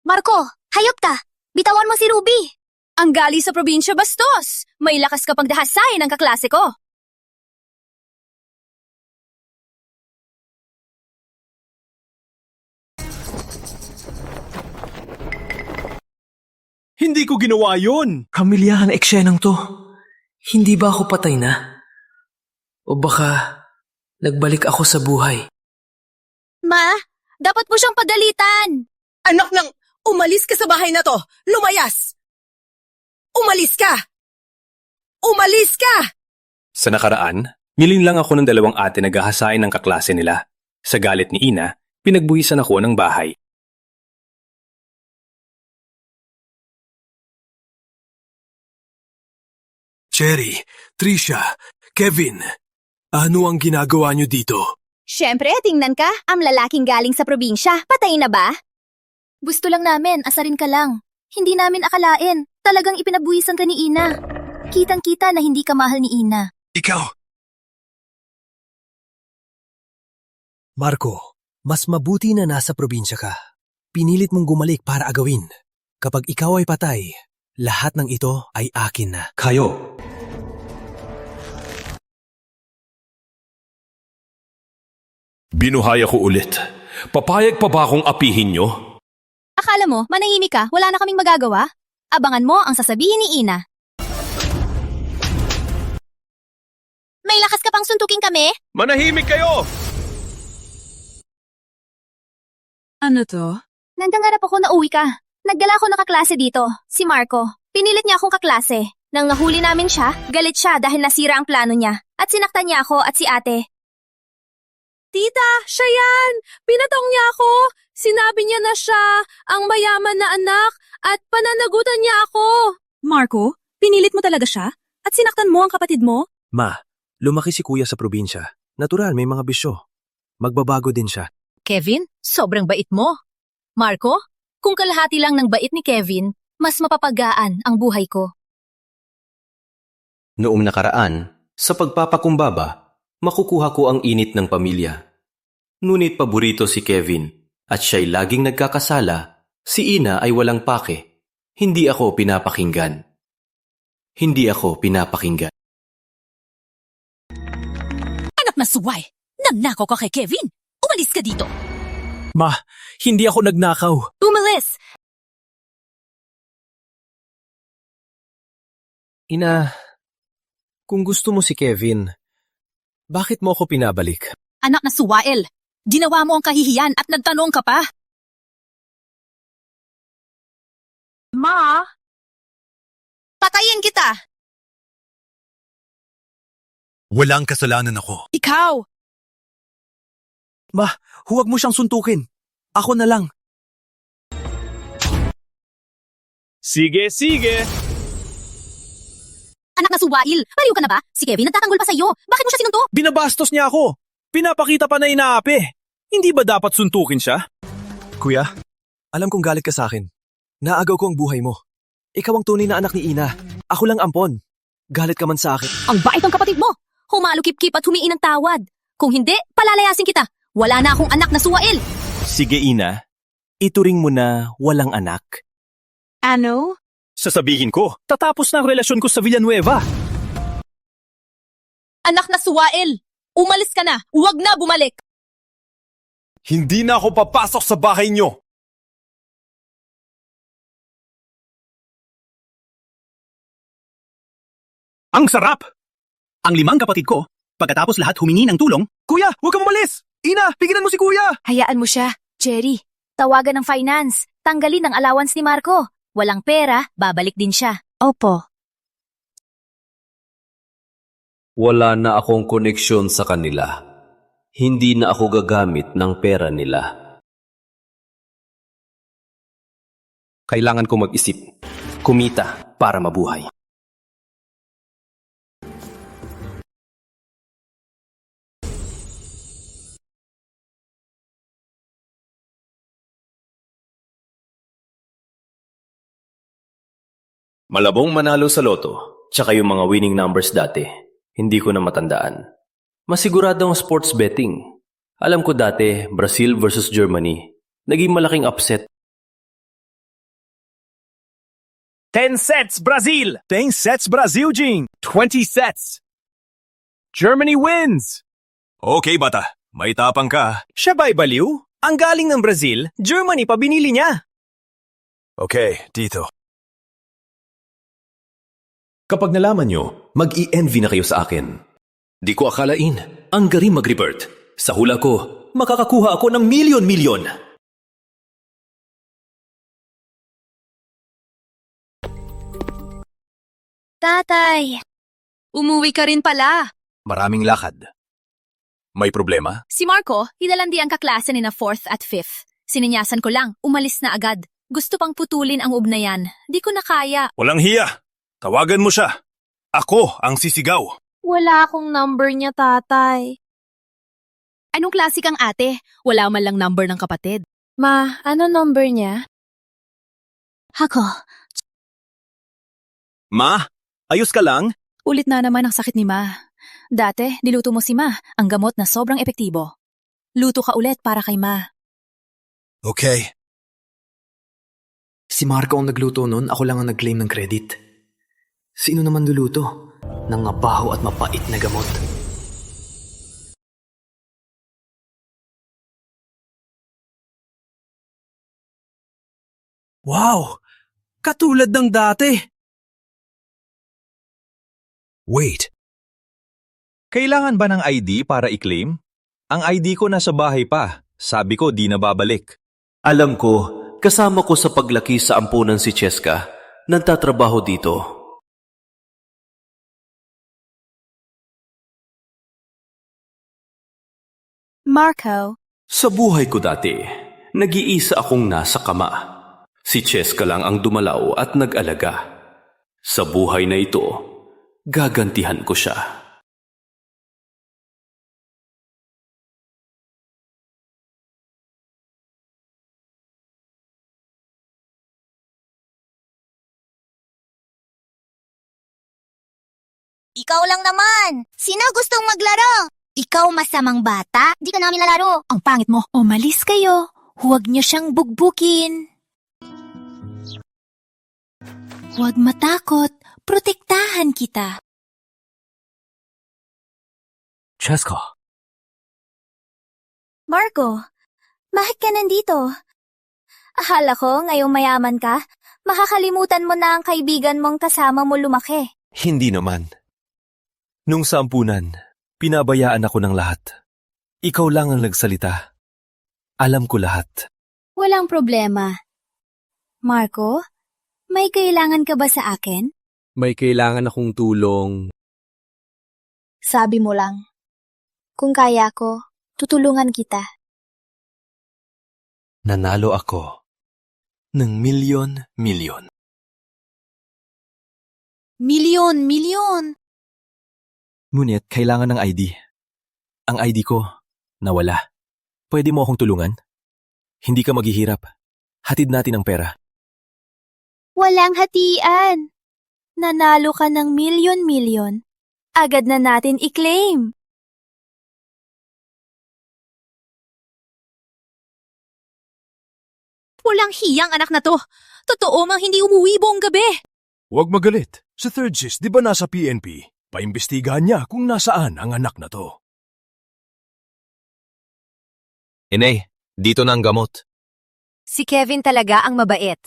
Marco, hayop ka! Bitawan mo si Ruby! Ang gali sa probinsya bastos! May lakas ka pang dahasain ng kaklase ko! Hindi ko ginawa yun! Kamilyahan eksenang to. Hindi ba ako patay na? O baka nagbalik ako sa buhay? Ma, dapat mo siyang padalitan! Anak ng, umalis ka sa bahay na to! Lumayas! Umalis ka! Umalis ka! Sa nakaraan, niling lang ako ng dalawang ate na gahasain ng kaklase nila. Sa galit ni Ina, pinagbuhisan ako ng bahay. Cherry, Trisha, Kevin, ano ang ginagawa niyo dito? Siyempre, tingnan ka, ang lalaking galing sa probinsya. Patay na ba? Gusto lang namin, asarin ka lang. Hindi namin akalain, talagang ipinabuhisan ka ni Ina. Kitang-kita na hindi ka mahal ni Ina. Ikaw! Marco, mas mabuti na nasa probinsya ka. Pinilit mong gumalik para agawin. Kapag ikaw ay patay, lahat ng ito ay akin na. Kayo! Binuhay ako ulit. Papayag pa ba akong apihin nyo? Akala mo, manahimik ka, wala na kaming magagawa? Abangan mo ang sasabihin ni Ina. May lakas ka pang suntukin kami? Manahimik kayo! Ano to? Nangangarap ako na uwi ka. Naggala ako ng kaklase dito, si Marco. Pinilit niya akong kaklase. Nang nahuli namin siya, galit siya dahil nasira ang plano niya. At sinaktan niya ako at si ate. Tita, siya yan! Pinatong niya ako! Sinabi niya na siya ang mayaman na anak at pananagutan niya ako. Marco, pinilit mo talaga siya? At sinaktan mo ang kapatid mo? Ma, lumaki si kuya sa probinsya. Natural, may mga bisyo. Magbabago din siya. Kevin, sobrang bait mo. Marco, kung kalahati lang ng bait ni Kevin, mas mapapagaan ang buhay ko. Noong nakaraan, sa pagpapakumbaba, makukuha ko ang init ng pamilya. Ngunit paborito si Kevin at siya'y laging nagkakasala, si Ina ay walang pake. Hindi ako pinapakinggan. Hindi ako pinapakinggan. Anak na suway! Nagnakaw ka kay Kevin! Umalis ka dito! Ma, hindi ako nagnakaw. Umalis! Ina, kung gusto mo si Kevin, bakit mo ako pinabalik? Anak na suwael! Ginawa mo ang kahihiyan at nagtanong ka pa! Ma? Patayin kita! Walang kasalanan ako. Ikaw! Ma, huwag mo siyang suntukin. Ako na lang. Sige, sige! Anak na suwail! Baliw ka na ba? Si Kevin nagtatanggol pa sa'yo. Bakit mo siya sinunto? Binabastos niya ako! Pinapakita pa na inaapi! Hindi ba dapat suntukin siya? Kuya, alam kong galit ka sa akin. Naagaw ko ang buhay mo. Ikaw ang tunay na anak ni Ina. Ako lang ampon. Galit ka man sa akin. Ang bait ng kapatid mo! Humalukip-kip at humiin ng tawad. Kung hindi, palalayasin kita. Wala na akong anak na suwail! Sige, Ina. Ituring mo na walang anak. Ano? Sasabihin ko, tatapos na ang relasyon ko sa Villanueva. Anak na suwail! Umalis ka na! Huwag na bumalik! Hindi na ako papasok sa bahay niyo! Ang sarap! Ang 5 kapatid ko, pagkatapos lahat humingi ng tulong. Kuya, huwag ka umalis! Ina, pigilan mo si kuya! Hayaan mo siya. Jerry, tawagan ng finance. Tanggalin ang allowance ni Marco. Walang pera, babalik din siya. Opo. Wala na akong koneksyon sa kanila. Hindi na ako gagamit ng pera nila. Kailangan ko mag-isip. Kumita para mabuhay. Malabong manalo sa loto, tsaka yung mga winning numbers dati, hindi ko na matandaan. Masigurado ang sports betting. Alam ko dati, Brazil versus Germany, naging malaking upset. 10 sets, Brazil! 10 sets Brazil, Jing! 20 sets! Germany wins! Okay, bata. May tapang ka. Siya ba'y baliw? Ang galing ng Brazil, Germany pa binili niya. Okay, dito. Kapag nalaman nyo, mag-i-envy na kayo sa akin. Di ko akalain, ang galing mag-revert. Sa hula ko, makakakuha ako ng milyon-milyon. Tatay! Umuwi ka rin pala. Maraming lakad. May problema? Si Marco, hinalandi ang kaklase ni na 4th at 5th. Sininyasan ko lang, umalis na agad. Gusto pang putulin ang ubnayan. Di ko na kaya. Walang hiya. Tawagan mo siya. Ako ang sisigaw. Wala akong number niya, tatay. Anong klase kang ate? Wala man lang number ng kapatid. Ma, ano number niya? Hako. Ma, ayos ka lang? Ulit na naman ang sakit ni Ma. Dati, niluto mo si Ma, ang gamot na sobrang epektibo. Luto ka ulit para kay Ma. Okay. Si Marco ang nagluto nun, ako lang ang nag-claim ng credit. Sino naman luluto? Ng mabaho at mapait na gamot. Wow! Katulad ng dati. Wait. Kailangan ba ng ID para i-claim? Ang ID ko nasa bahay pa. Sabi ko di na babalik. Alam ko, kasama ko sa paglaki sa ampunan si Cheska, nagtatrabaho dito. Marco. Sa buhay ko dati, nag-iisa akong nasa kama. Si Cheska lang ang dumalaw at nag-alaga. Sa buhay na ito, gagantihan ko siya. Ikaw lang naman! Sino gustong maglaro? Ikaw masamang bata? Di ka namin lalaro. Ang pangit mo. Umalis kayo. Huwag niyo siyang bugbukin. Huwag matakot. Protektahan kita. Cheska. Marco, bakit ka nandito? Akala ko ngayong mayaman ka, makakalimutan mo na ang kaibigan mong kasama mo lumaki. Hindi naman. Nung sa ampunan, pinabayaan ako ng lahat. Ikaw lang ang nagsalita. Alam ko lahat. Walang problema. Marco, may kailangan ka ba sa akin? May kailangan akong tulong. Sabi mo lang. Kung kaya ko, tutulungan kita. Nanalo ako ng milyon-milyon. Milyon! Ngunit kailangan ng ID. Ang ID ko, nawala. Pwede mo akong tulungan? Hindi ka maghihirap. Hatid natin ang pera. Walang hatian. Nanalo ka ng milyon. Agad na natin i-claim. Walang hiyang anak na to. Totoo mang hindi umuwi buong gabi. Huwag magalit. Sa third sis, di ba nasa PNP? Paimbestigahan niya kung nasaan ang anak na to. Inay, dito na ang gamot. Si Kevin talaga ang mabait.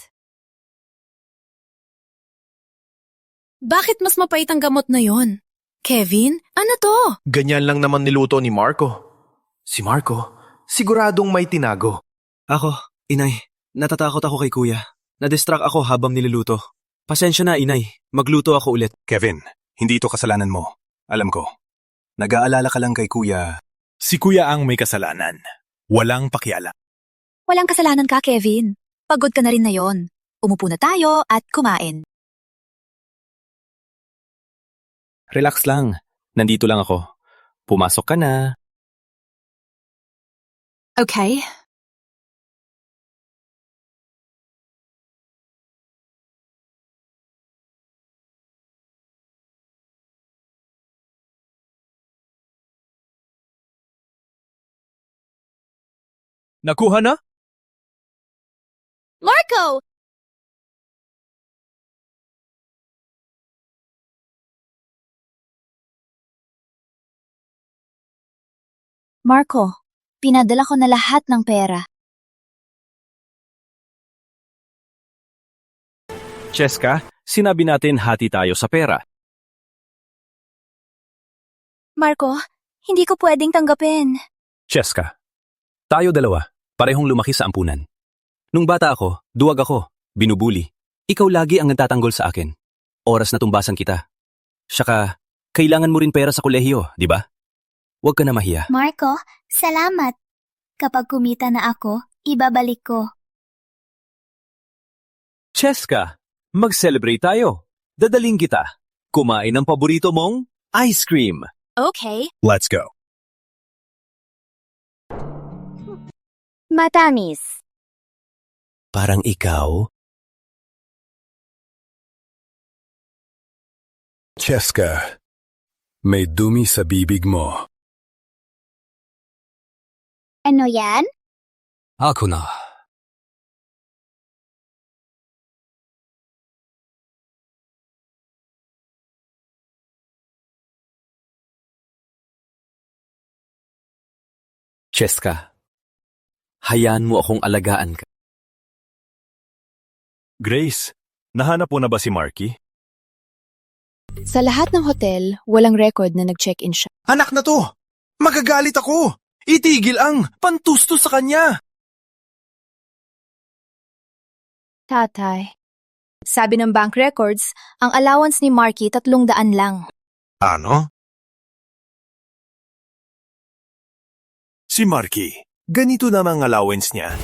Bakit mas mapait ang gamot na yon? Kevin, ano to? Ganyan lang naman niluto ni Marco. Si Marco, siguradong may tinago. Ako, inay, natatakot ako kay kuya. Na-distract ako habang niluluto. Pasensya na, inay. Magluto ako ulit. Kevin, hindi ito kasalanan mo. Alam ko. Nag-aalala ka lang kay kuya. Si kuya ang may kasalanan. Walang pakialam. Walang kasalanan ka, Kevin. Pagod ka na rin na yon. Umupo na tayo at kumain. Relax lang. Nandito lang ako. Pumasok ka na. Okay. Nakuha na? Marco! Marco, pinadala ko na lahat ng pera. Cheska, sinabi natin hati tayo sa pera. Marco, hindi ko pwedeng tanggapin. Cheska, tayo dalawa, parehong lumaki sa ampunan. Nung bata ako, duwag ako, binubuli. Ikaw lagi ang nagtatanggol sa akin. Oras na tumbasan kita. Saka, kailangan mo rin pera sa kolehiyo, di ba? Huwag ka na mahiya. Marco, salamat. Kapag kumita na ako, ibabalik ko. Cheska, mag-celebrate tayo. Dadaling kita. Kumain ng paborito mong ice cream. Okay. Let's go. Matamis. Parang ikaw? Cheska, may dumi sa bibig mo. Ano yan? Ako na. Cheska, hayaan mo akong alagaan ka. Grace, nahanap mo na ba si Marky? Sa lahat ng hotel, walang record na nag-check-in siya. Anak na to! Magagalit ako! Itigil ang pantusto sa kanya! Tatay. Sabi ng bank records, ang allowance ni Marky 300 lang. Ano? Si Marky, ganito namang allowance niya.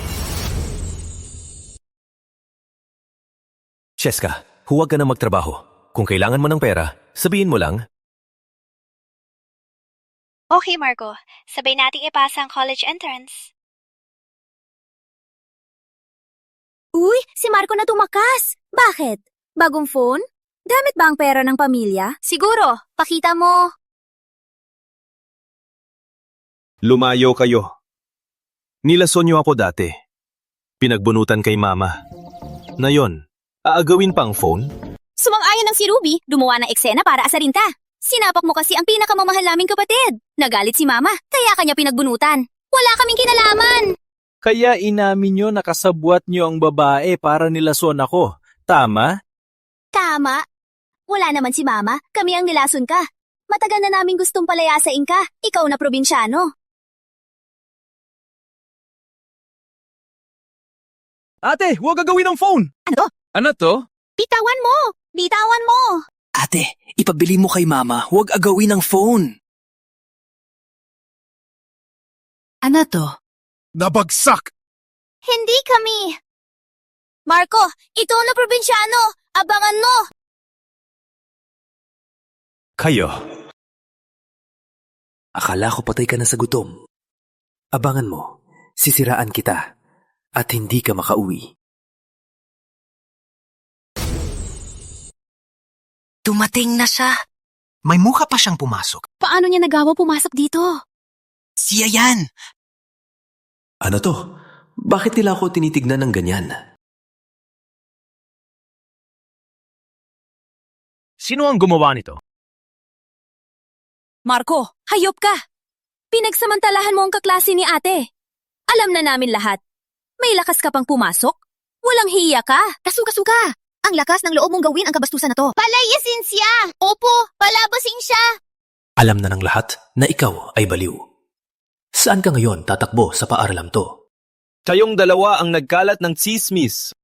Cheska, huwag ka na magtrabaho. Kung kailangan mo ng pera, sabihin mo lang. Okay, Marco. Sabay nating ipasa ang college entrance. Uy, si Marco na tumakas. Bakit? Bagong phone? Gamit ba ang pera ng pamilya? Siguro, pakita mo. Lumayo kayo. Nilason niyo ako dati. Pinagbunutan kay mama. Ngayon, aagawin pa ang phone? Sumang-ayon ng si Ruby, gumawa ng eksena para asarin ka. Sinapak mo kasi ang pinakamamahal naming kapatid. Nagalit si Mama, kaya kanya pinagbunutan. Wala kaming kinalaman. Kaya inamin nyo nakasabwat nyo ang babae para nilason ako. Tama? Tama. Wala naman si Mama, kami ang nilason ka. Matagal na namin gustong palayasain ka. Ikaw na probinsyano. Ate, huwag gagawin ang phone! Ano? Ano to? Bitawan mo! Bitawan mo! Ate, ipabili mo kay Mama, huwag agawin ang phone. Ano to? Nabagsak! Hindi kami. Marco, ito na probinsyano. Abangan mo. Kayo. Akala ko patay ka na sa gutom. Abangan mo, sisiraan kita at hindi ka makauwi. Dumating na siya. May mukha pa siyang pumasok. Paano niya nagawa pumasok dito? Siya yan! Ano to? Bakit nila ako tinitignan ng ganyan? Sino ang gumawa nito? Marco, hayop ka! Pinagsamantalahan mo ang kaklase ni ate. Alam na namin lahat. May lakas ka pang pumasok? Walang hiya ka? Kasuka-suka. Ang lakas ng loob mong gawin ang kabastusan na to. Palayasin siya! Opo, palabasin siya! Alam na ng lahat na ikaw ay baliw. Saan ka ngayon tatakbo sa paaralang to? Kayong dalawa ang nagkalat ng tsismis.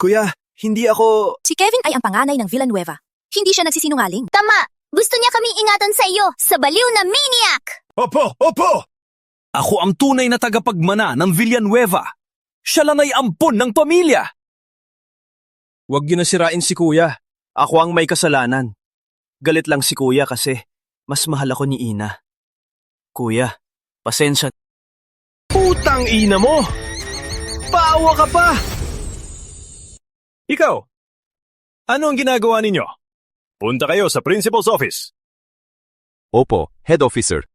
Kuya, hindi ako... Si Kevin ay ang panganay ng Villanueva. Hindi siya nagsisinungaling. Tama! Gusto niya kaming ingatan sa iyo, sa baliw na maniac! Opo! Opo! Ako ang tunay na tagapagmana ng Villanueva. Siya lang ay ampon ng pamilya. Huwag niyo na sirain si Kuya. Ako ang may kasalanan. Galit lang si Kuya kasi mas mahal ako ni Ina. Kuya, pasensya. Putang ina mo! Paawa ka pa! Ikaw, ano ang ginagawa ninyo? Punta kayo sa principal's office. Opo, head officer.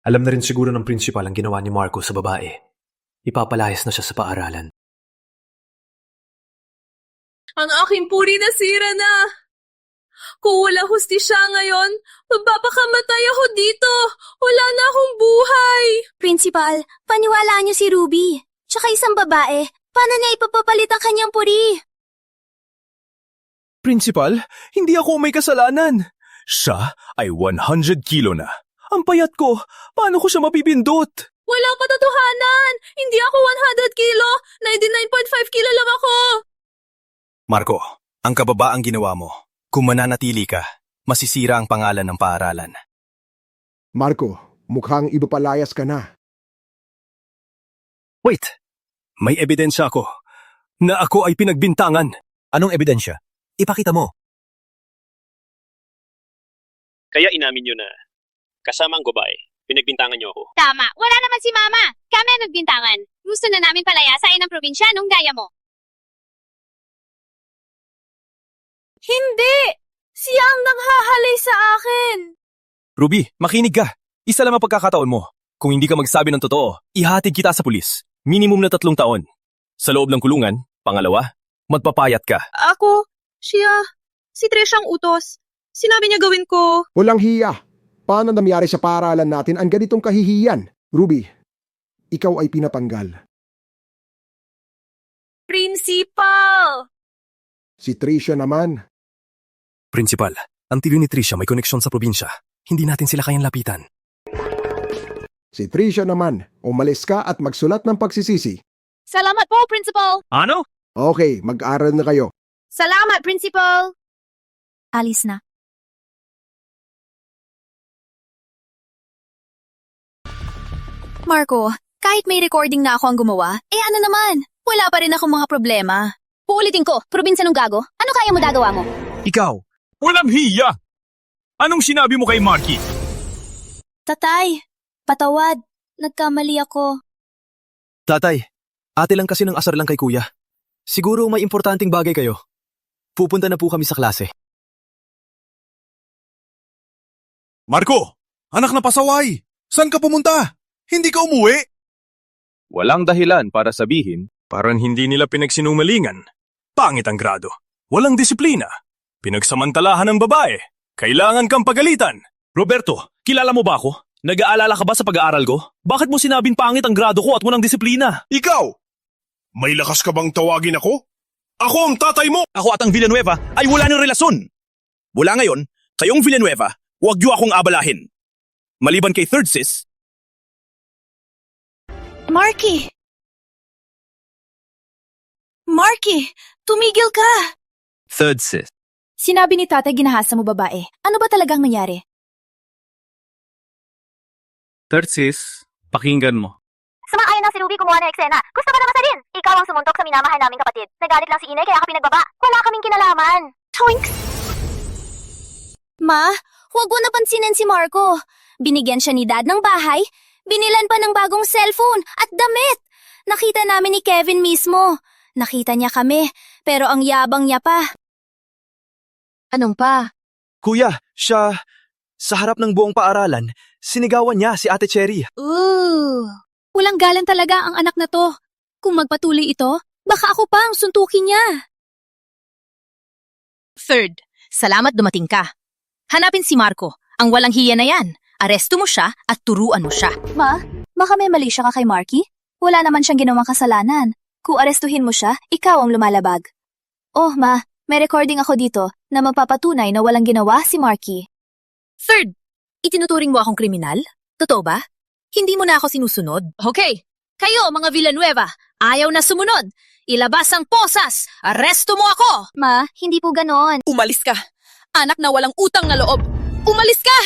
Alam na rin siguro ng principal ang ginawa ni Marco sa babae. Ipapalayas na siya sa paaralan. Ang aking puri nasira na! Kung wala hustisya ngayon, magpapakamatay ako dito. Wala na akong buhay. Principal, paniwalaan niyo si Ruby. Tsaka isang babae, paano niya ipapapalit ang kanyang puri? Principal, hindi ako may kasalanan. Siya ay 100 kilo na. Ang payat ko, paano ko siya mapipindot? Walang katotohanan. Hindi ako 100 kilo. 99.5 kilo lang ako. Marco, ang kababaang ginawa mo. Kung mananatili ka, masisira ang pangalan ng paaralan. Marco, mukhang ibapalayas ka na. Wait, may ebidensya ako na ako ay pinagbintangan. Anong ebidensya? Ipakita mo. Kaya inamin nyo na kasama ang babae, pinagbintangan nyo ako. Tama, wala naman si Mama. Kami ang nagbintangan. Gusto na namin palayasain ang probinsya nung gaya mo. Hindi! Siya ang nanghahalay sa akin. Ruby, makinig ka. Isa lang ang pagkakataon mo. Kung hindi ka magsabi ng totoo, ihatid kita sa pulis. Minimum na 3 taon. Sa loob ng kulungan, pangalawa, magpapayat ka. Si Trish ang utos. Sinabi niya gawin ko. Walang hiya. Paano nangyari sa paaralan natin ang ganitong kahihiyan? Ruby, ikaw ay pinapanggal. Principal! Si Tricia naman. Principal, ang tiliw ni Tricia may koneksyon sa probinsya. Hindi natin sila kayang lapitan. Si Tricia naman, umalis ka at magsulat ng pagsisisi. Salamat po, Principal! Ano? Okay, mag-aral na kayo. Salamat, Principal! Alis na. Marco, kahit may recording na ako ang gumawa, ano naman? Wala pa rin akong mga problema. Uulitin ko, probinsya ng gago. Ano kaya mo dagawa mo? Ikaw, walang hiya! Anong sinabi mo kay Marky? Tatay, patawad. Nagkamali ako. Tatay, ate lang kasi ng asar lang kay kuya. Siguro may importanteng bagay kayo. Pupunta na po kami sa klase. Marco, anak na pasaway! Saan ka pumunta? Hindi ka umuwi? Walang dahilan para sabihin, parang hindi nila pinagsinungalingan. Pangit ang grado. Walang disiplina. Pinagsamantalahan ng babae. Kailangan kang pagalitan. Roberto, kilala mo ba ako? Nag-aalala ka ba sa pag-aaral ko? Bakit mo sinabing pangit ang grado ko at walang disiplina? Ikaw! May lakas ka bang tawagin ako? Ako ang tatay mo! Ako at ang Villanueva ay wala ng relasyon. Mula ngayon, kayong Villanueva, huwag niyo akong abalahin. Maliban kay Third Sis, Marky! Marky! Tumigil ka! Third Sis. Sinabi ni tatay ginahasa mo babae. Ano ba talagang nangyari? Third Sis, pakinggan mo. Sumaayon na si Ruby kumuha ng eksena. Gusto ka na masalin. Ikaw ang sumuntok sa minamahal naming kapatid. Nagalit lang si Inay kaya ka pinagbaba. Wala kaming kinalaman. Toinks! Ma, huwag mo napansinin si Marco. Binigyan siya ni Dad ng bahay, binilan pa ng bagong cellphone at damit. Nakita namin ni Kevin mismo. Nakita niya kami, pero ang yabang niya pa. Anong pa? Kuya, siya, sa harap ng buong paaralan, sinigawan niya si Ate Cherry. Walang galang talaga ang anak na to. Kung magpatuloy ito, baka ako pa ang suntukin niya. Third, salamat dumating ka. Hanapin si Marco, ang walang hiya na yan. Aresto mo siya at turuan mo siya. Ma, baka may mali siya ka kay Marky? Wala naman siyang ginawang kasalanan. Kung arestuhin mo siya, ikaw ang lumalabag. Oh, ma, may recording ako dito na magpapatunay na walang ginawa si Marky. Third, itinuturing mo akong kriminal? Totoo ba? Hindi mo na ako sinusunod? Okay, kayo mga Villanueva, ayaw na sumunod. Ilabas ang posas! Aresto mo ako! Ma, hindi po ganon. Umalis ka! Anak na walang utang na loob! Umalis ka!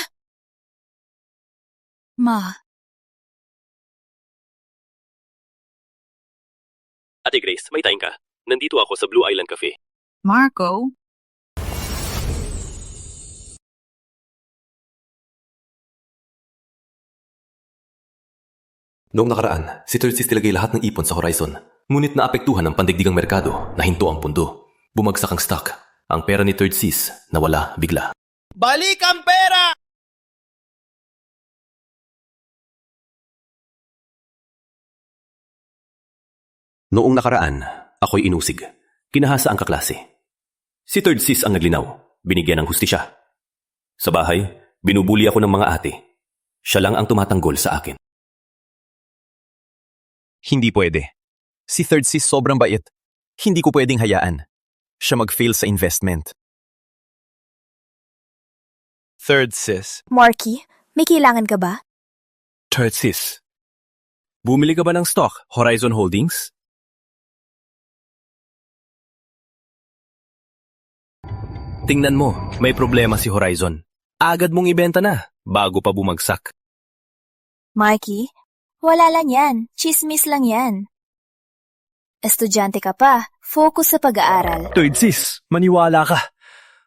Ma. Ate Grace, may time ka. Nandito ako sa Blue Island Cafe. Marco? Noong nakaraan, si Third Sis nilagay lahat ng ipon sa horizon. Ngunit naapektuhan ng pandigdigang merkado na hinto ang pundo. Bumagsak ang stock. Ang pera ni Third Sis nawala bigla. balik ang pera! Noong nakaraan, ako'y inusig. Kinahasa ang kaklase. Si Third Sis ang naglinaw. binigyan ng hustisya. Sa bahay, binubuli ako ng mga ate. Siya lang ang tumatanggol sa akin. Hindi pwede. Si Third Sis sobrang bait. Hindi ko pwedeng hayaan. Siya mag-fail sa investment. Third sis. Marky, may kailangan ka ba? Third sis. Bumili ka ba ng stock, Horizon Holdings? Tingnan mo, may problema si Horizon. Agad mong ibenta na, bago pa bumagsak. Marky, wala lang yan. Chismis lang yan. Estudyante ka pa. Focus sa pag-aaral. Third sis, maniwala ka.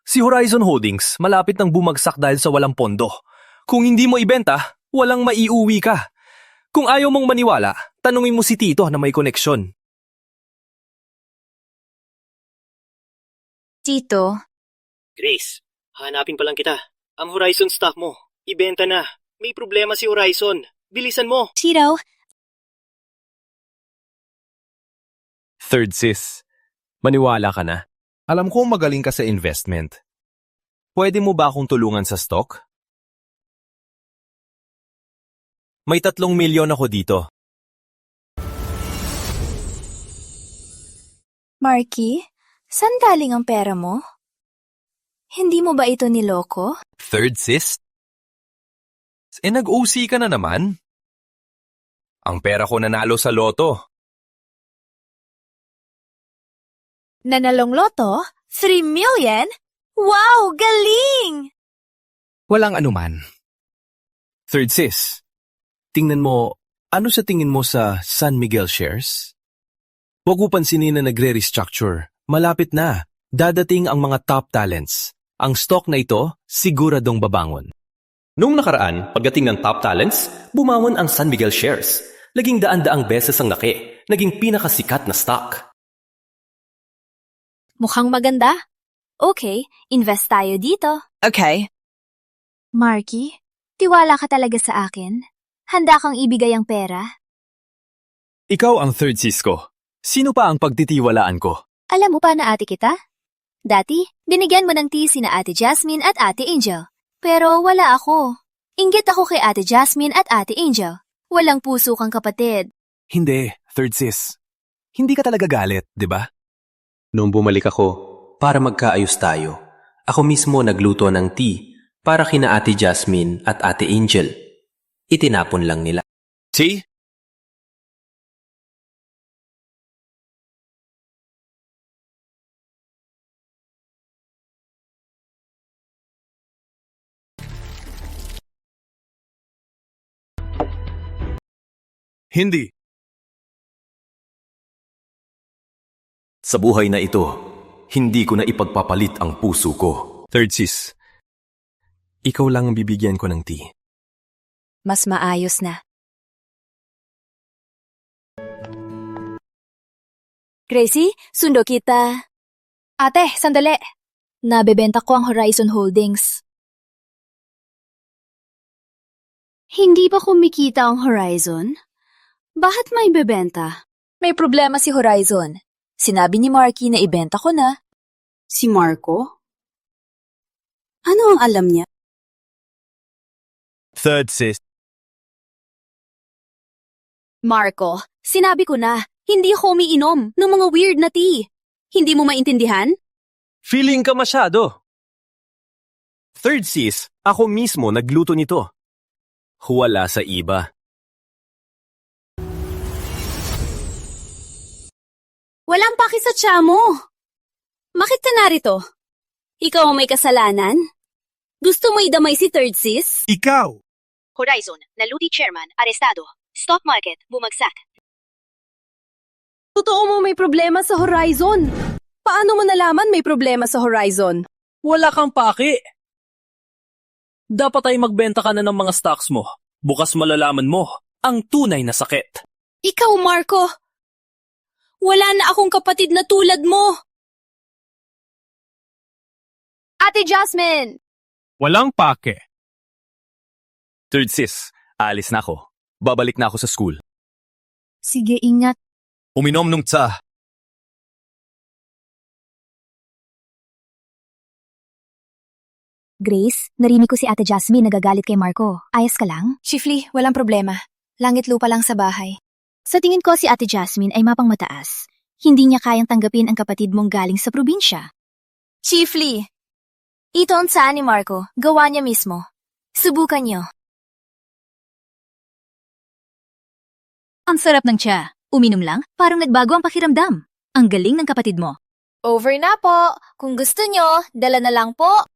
Si Horizon Holdings malapit nang bumagsak dahil sa walang pondo. Kung hindi mo ibenta, walang maiuwi ka. Kung ayaw mong maniwala, tanungin mo si Tito na may koneksyon. Tito, Grace, hanapin pa lang kita. Ang Horizon stock mo, ibenta na. May problema si Horizon. Bilisan mo. Tito, Third sis, maniwala ka na. Alam kong magaling ka sa investment. Pwede mo ba akong tulungan sa stock? May 3 milyon ako dito. Marky, saan galing ang pera mo? Hindi mo ba ito niloko? Third sis? Nag-OC ka na naman? Ang pera ko nanalo sa loto. Nanalong loto? 3 million? Wow, galing! Walang anuman. Third sis, tingnan mo, ano sa tingin mo sa San Miguel shares? Huwag mo pansinin na nagre-restructure. Malapit na. Dadating ang mga top talents. Ang stock na ito, siguradong babangon. Noong nakaraan, pagdating ng top talents, bumangon ang San Miguel shares. Naging daan-daang beses ang laki. Naging pinakasikat na stock. Mukhang maganda. Okay, invest tayo dito. Okay. Marky, tiwala ka talaga sa akin? Handa kang ibigay ang pera? Ikaw ang third sis ko. Sino pa ang pagtitiwalaan ko? Alam mo pa na ate kita? Dati, binigyan mo ng tea sina Ate Jasmine at Ate Angel. Pero wala ako. Inggit ako kay Ate Jasmine at Ate Angel. Walang puso kang kapatid. Hindi, third sis. Hindi ka talaga galit, di ba? Noong bumalik ako, para magkaayos tayo, ako mismo nagluto ng tea para kina Ate Jasmine at Ate Angel. Itinapon lang nila. See? Hindi. Sa buhay na ito, hindi ko na ipagpapalit ang puso ko. Third sis, ikaw lang ang bibigyan ko ng tea. Mas maayos na. Gracie, sundo kita. Ate, sandali. Nabebenta ko ang Horizon Holdings. Hindi ba kumikita ang Horizon? Bakit may bebenta? May problema si Horizon. Sinabi ni Marky na ibenta ko na. Si Marco? Ano ang alam niya? Third sis, Marco, sinabi ko na, hindi ako umiinom ng mga weird na tea. Hindi mo maintindihan? feeling ka masyado. Third sis, ako mismo nagluto nito. Wala sa iba. Walang paki sa tiya mo. Bakit ka narito? Ikaw ang may kasalanan? Gusto mo idamay si Third Sis? Ikaw! Horizon, naluti chairman, arestado. Stock market, bumagsak. Totoo mo may problema sa Horizon. Paano mo nalaman may problema sa Horizon? Wala kang paki. Dapat ay magbenta ka na ng mga stocks mo. Bukas malalaman mo ang tunay na sakit. Ikaw, Marco! Wala na akong kapatid na tulad mo! Ate Jasmine! Walang pake. Third sis, alis na ako. Babalik na ako sa school. Sige, ingat. Uminom nung tsa. Grace, narinig ko si Ate Jasmine nagagalit kay Marco. Ayos ka lang? Chifli, walang problema. Langit lupa lang sa bahay. Sa tingin ko si Ate Jasmine ay mapang mataas. Hindi niya kayang tanggapin ang kapatid mong galing sa probinsya. Chiefly, ito ang saan ni Marco. Gawa niya mismo. Subukan niyo. Ang sarap ng tsa. Uminom lang, parang nagbago ang pakiramdam. Ang galing ng kapatid mo. Over na po. Kung gusto niyo, dala na lang po.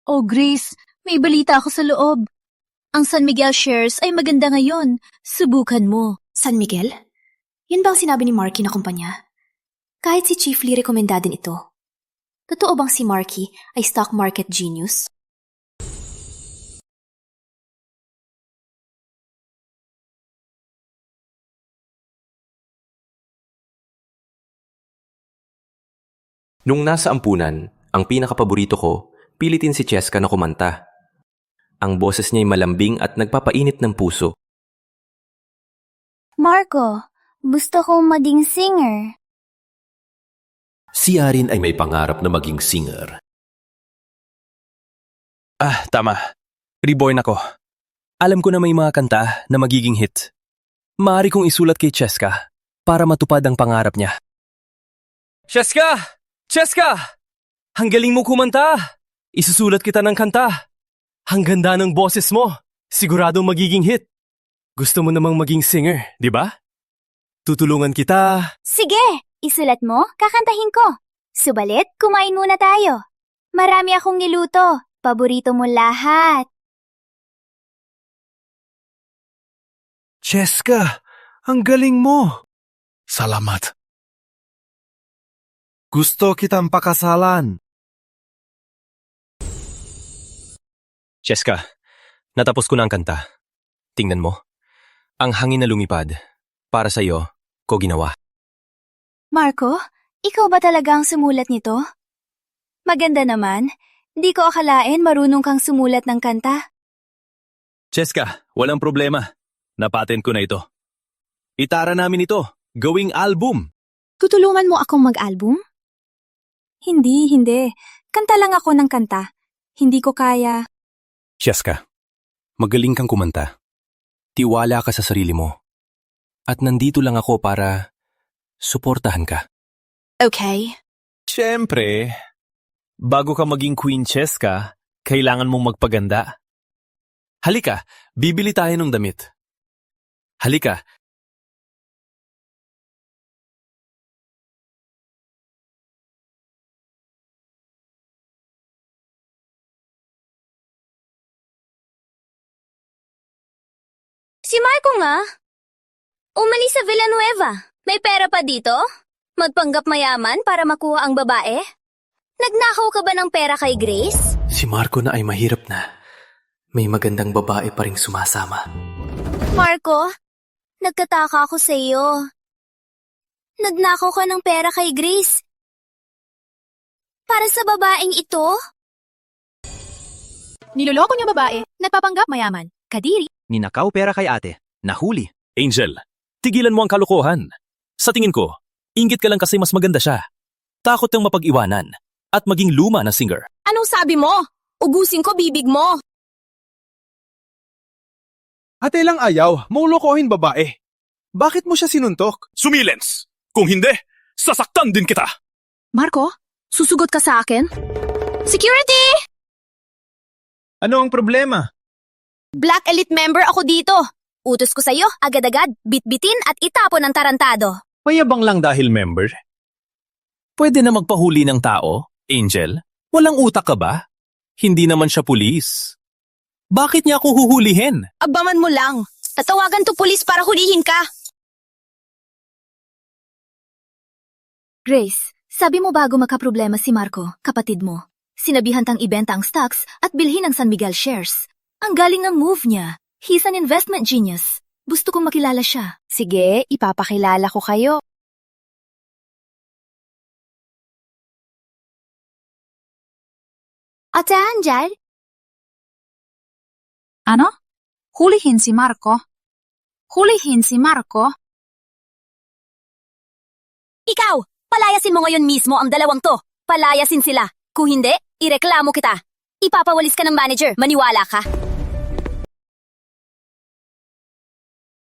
Oh, Grace, may balita ako sa loob. Ang San Miguel shares ay maganda ngayon. Subukan mo. San Miguel? Yun ba ang sinabi ni Marky na kumpanya? Kahit si Chief Lee rekomenda din ito. Totoo bang si Marky ay stock market genius? Nung nasa ampunan, ang pinakapaborito ko, pilitin si Cheska na kumanta. Ang boses niya'y malambing at nagpapainit ng puso. Marco, gusto kong maging singer. Si Arin ay may pangarap na maging singer. Tama. Reborn ako. Alam ko na may mga kanta na magiging hit. Maaari kong isulat kay Cheska para matupad ang pangarap niya. Cheska! Cheska! Ang galing mo kumanta! Isusulat kita ng kanta. Ang ganda ng boses mo. Siguradong magiging hit. Gusto mo namang maging singer, di ba? Tutulungan kita. Sige, isulat mo, kakantahin ko. Subalit, kumain muna tayo. Marami akong niluto. Paborito mo lahat. Cheska, ang galing mo. Salamat. Gusto kitang pakasalan. Cheska, natapos ko na ang kanta. Tingnan mo. Ang hangin na lumipad. Para sa'yo, ko ginawa. Marco, ikaw ba talaga ang sumulat nito? Maganda naman. Di ko akalain marunong kang sumulat ng kanta. Cheska, walang problema. Napatent ko na ito. Itara namin ito. Gawing album. Tutulungan mo akong mag-album? Hindi. Kanta lang ako ng kanta. Hindi ko kaya. Cheska, magaling kang kumanta. Tiwala ka sa sarili mo. At nandito lang ako para suportahan ka. Okay. Siyempre, bago ka maging Queen Cheska, kailangan mong magpaganda. Halika, bibili tayo ng damit. Halika. Si Marco nga. Umalis sa Villanueva. May pera pa dito? Magpanggap mayaman para makuha ang babae? Nagnakaw ka ba ng pera kay Grace? Si Marco na ay mahirap na. May magandang babae pa ring sumasama. Marco, nagkataka ako sa iyo. Nagnakaw ka ng pera kay Grace. Para sa babaeng ito? Niloloko niya babae, nagpapanggap mayaman. Kadiri. Ninakaw pera kay ate. Nahuli. Angel, tigilan mo ang kalokohan. Sa tingin ko, inggit ka lang kasi mas maganda siya. Takot kang mapag-iwanan at maging luma na singer. Anong sabi mo? Ugusin ko bibig mo. Ate lang ayaw, maulokohin babae. Bakit mo siya sinuntok? Sumilens! Kung hindi, sasaktan din kita! Marco, susugot ka sa akin? Security! Ano ang problema? Black Elite member ako dito. Utos ko sa'yo, agad-agad, bitbitin at itapon ang tarantado. Mayabang lang dahil member? Pwede na magpahuli ng tao, Angel? Walang utak ka ba? Hindi naman siya pulis. Bakit niya ako huhulihin? Abaman mo lang. Tatawagan to pulis para hulihin ka. Grace, sabi mo bago magkaproblema si Marco, kapatid mo. Sinabihan tang ibenta ang stocks at bilhin ang San Miguel shares. Ang galing ng move niya. He's an investment genius. Gusto kong makilala siya. Sige, ipapakilala ko kayo. Ate Angel? Ano? Hulihin si Marco? Hulihin si Marco? Ikaw, palayasin mo ngayon mismo ang dalawang to. Palayasin sila. Kung hindi, ireklamo kita. Ipapawalis ka ng manager, maniwala ka.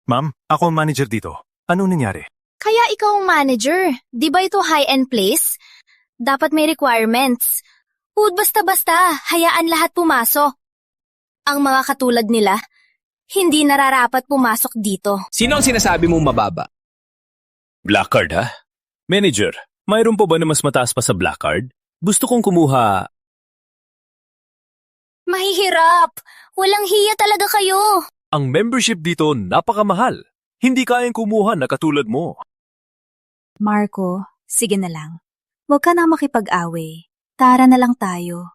Ma'am, ako ang manager dito. Anong nangyari? Kaya ikaw ang manager. Di ba ito high-end place? Dapat may requirements. Huwag basta-basta, hayaan lahat pumasok. Ang mga katulad nila, hindi nararapat pumasok dito. Sino ang sinasabi mong mababa? Black card, ha? Manager, mayroon pa ba na mas mataas pa sa black card? Gusto kong kumuha... Mahihirap! Walang hiya talaga kayo! Ang membership dito napakamahal. Hindi kayang kumuha na katulad mo. Marco, sige na lang. Huwag ka na makipag-away. Tara na lang tayo.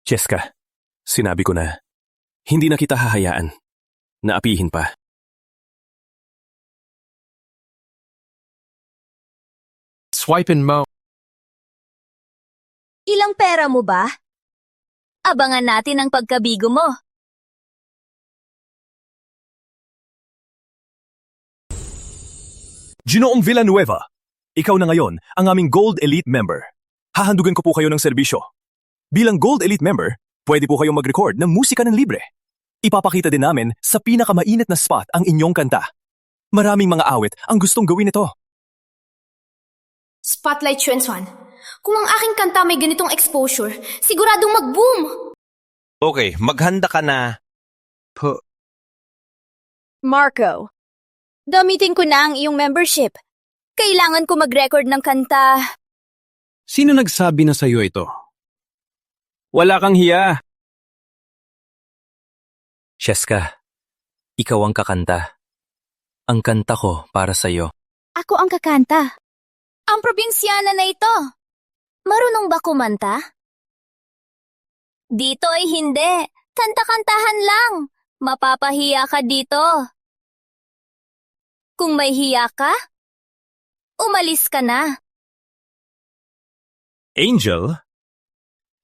Cheska, sinabi ko na, hindi na kita hahayaan. Naapihin pa. Swiping mo. Ilang pera mo ba? Abangan natin ang pagkabigo mo. Ginoong Villanueva, ikaw na ngayon ang aming Gold Elite member. Hahandugan ko po kayo ng serbisyo. Bilang Gold Elite member, pwede po kayong mag-record ng musika ng libre. Ipapakita din namin sa pinakamainit na spot ang inyong kanta. Maraming mga awit ang gustong gawin ito. Spotlight Chuan. Kung ang aking kanta may ganitong exposure, siguradong mag-boom! Okay, maghanda ka na. Marco, gamitin ko na ang iyong membership. Kailangan ko mag-record ng kanta. Sino nagsabi na sa'yo ito? Wala kang hiya. Cheska, ikaw ang kakanta. Ang kanta ko para sa'yo. Ako ang kakanta. Ang probinsyana na ito. Marunong ba kumanta? Dito ay hindi. Kanta-kantahan lang. Mapapahiya ka dito. Kung may hiya ka, umalis ka na. Angel,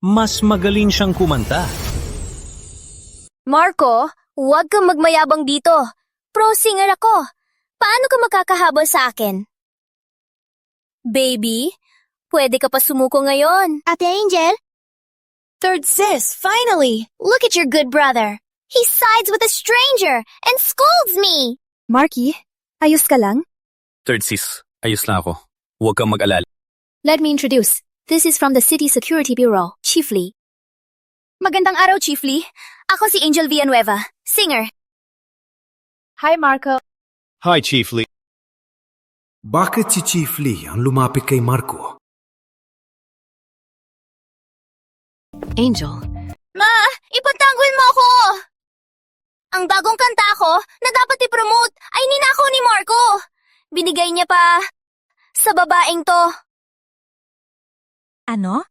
mas magaling siyang kumanta. Marco, huwag kang magmayabang dito. Pro singer ako. Paano ka makakahabol sa akin? Baby, pwede ka pa sumuko ngayon. Ate Angel? Third sis, finally! Look at your good brother. He sides with a stranger and scolds me. Marky, ayos ka lang? Third sis, ayos lang ako. Huwag kang mag-alala. Let me introduce. This is from the City Security Bureau, Chief Lee. Magandang araw, Chief Lee. Ako si Angel Villanueva, singer. Hi, Marco. Hi, Chief Lee. Bakit si Chief Lee ang lumapit kay Marco? Angel, Ma, ipagtanggol mo ako! Ang bagong kanta ko na dapat i-promote ay ninakaw ni Marco. Binigay niya pa sa babaeng to. ano?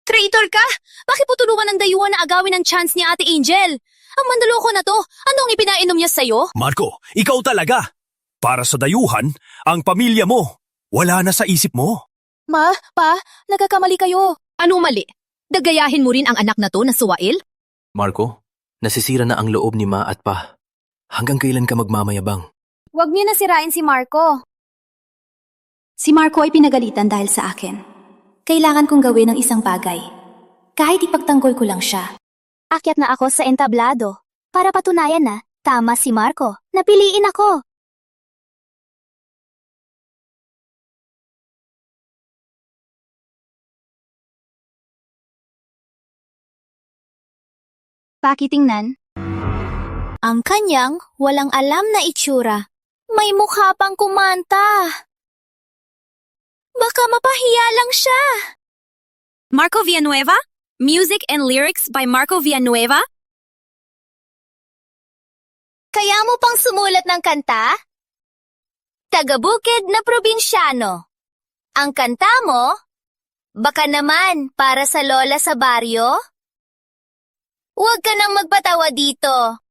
Traitor ka! Bakit po tulungan ng dayuhan na agawin ang chance ni Ate Angel? Ang mandaloko na to, anong ipinainom niya sa'yo? Marco, ikaw talaga. Para sa dayuhan, ang pamilya mo, wala na sa isip mo. Ma, pa, nagkakamali kayo. Anong mali? Dagayahin mo rin ang anak na to na suwail? Marco, nasisira na ang loob ni Ma at Pa. Hanggang kailan ka magmamayabang? Huwag niyo nasirain si Marco. Si Marco ay pinagalitan dahil sa akin. Kailangan kong gawin ng isang bagay. Kahit ipagtanggol ko lang siya. Akyat na ako sa entablado para patunayan na tama si Marco. Napiliin ako. Pakitingnan. Ang kanyang walang alam na itsura. May mukha pang kumanta. Baka mapahiya lang siya. Marco Villanueva? Music and lyrics by Marco Villanueva? Kaya mo pang sumulat ng kanta? Taga-bukid na probinsyano. Ang kanta mo? Baka naman para sa lola sa baryo? Huwag ka nang magpatawa dito.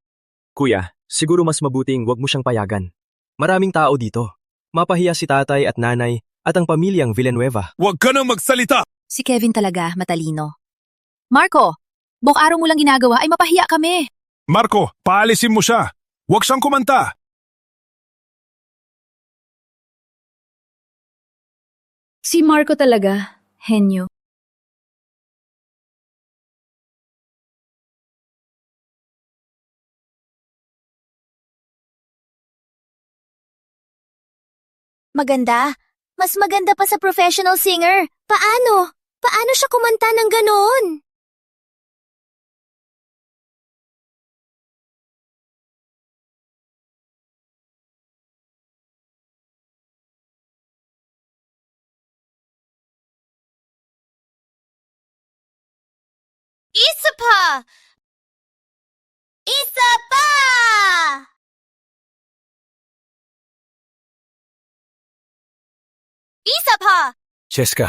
Kuya, siguro mas mabuting wag mo siyang payagan. Maraming tao dito. Mapahiya si tatay at nanay at ang pamilyang Villanueva. Huwag ka nang magsalita! Si Kevin talaga, matalino. Marco, buong araw mo lang ginagawa ay mapahiya kami. Marco, paalisin mo siya. Huwag siyang kumanta. Si Marco talaga, henyo. Maganda. Mas maganda pa sa professional singer. Paano? Paano siya kumanta ng ganoon? Isa pa! Isa pa! Isa pa! Cheska,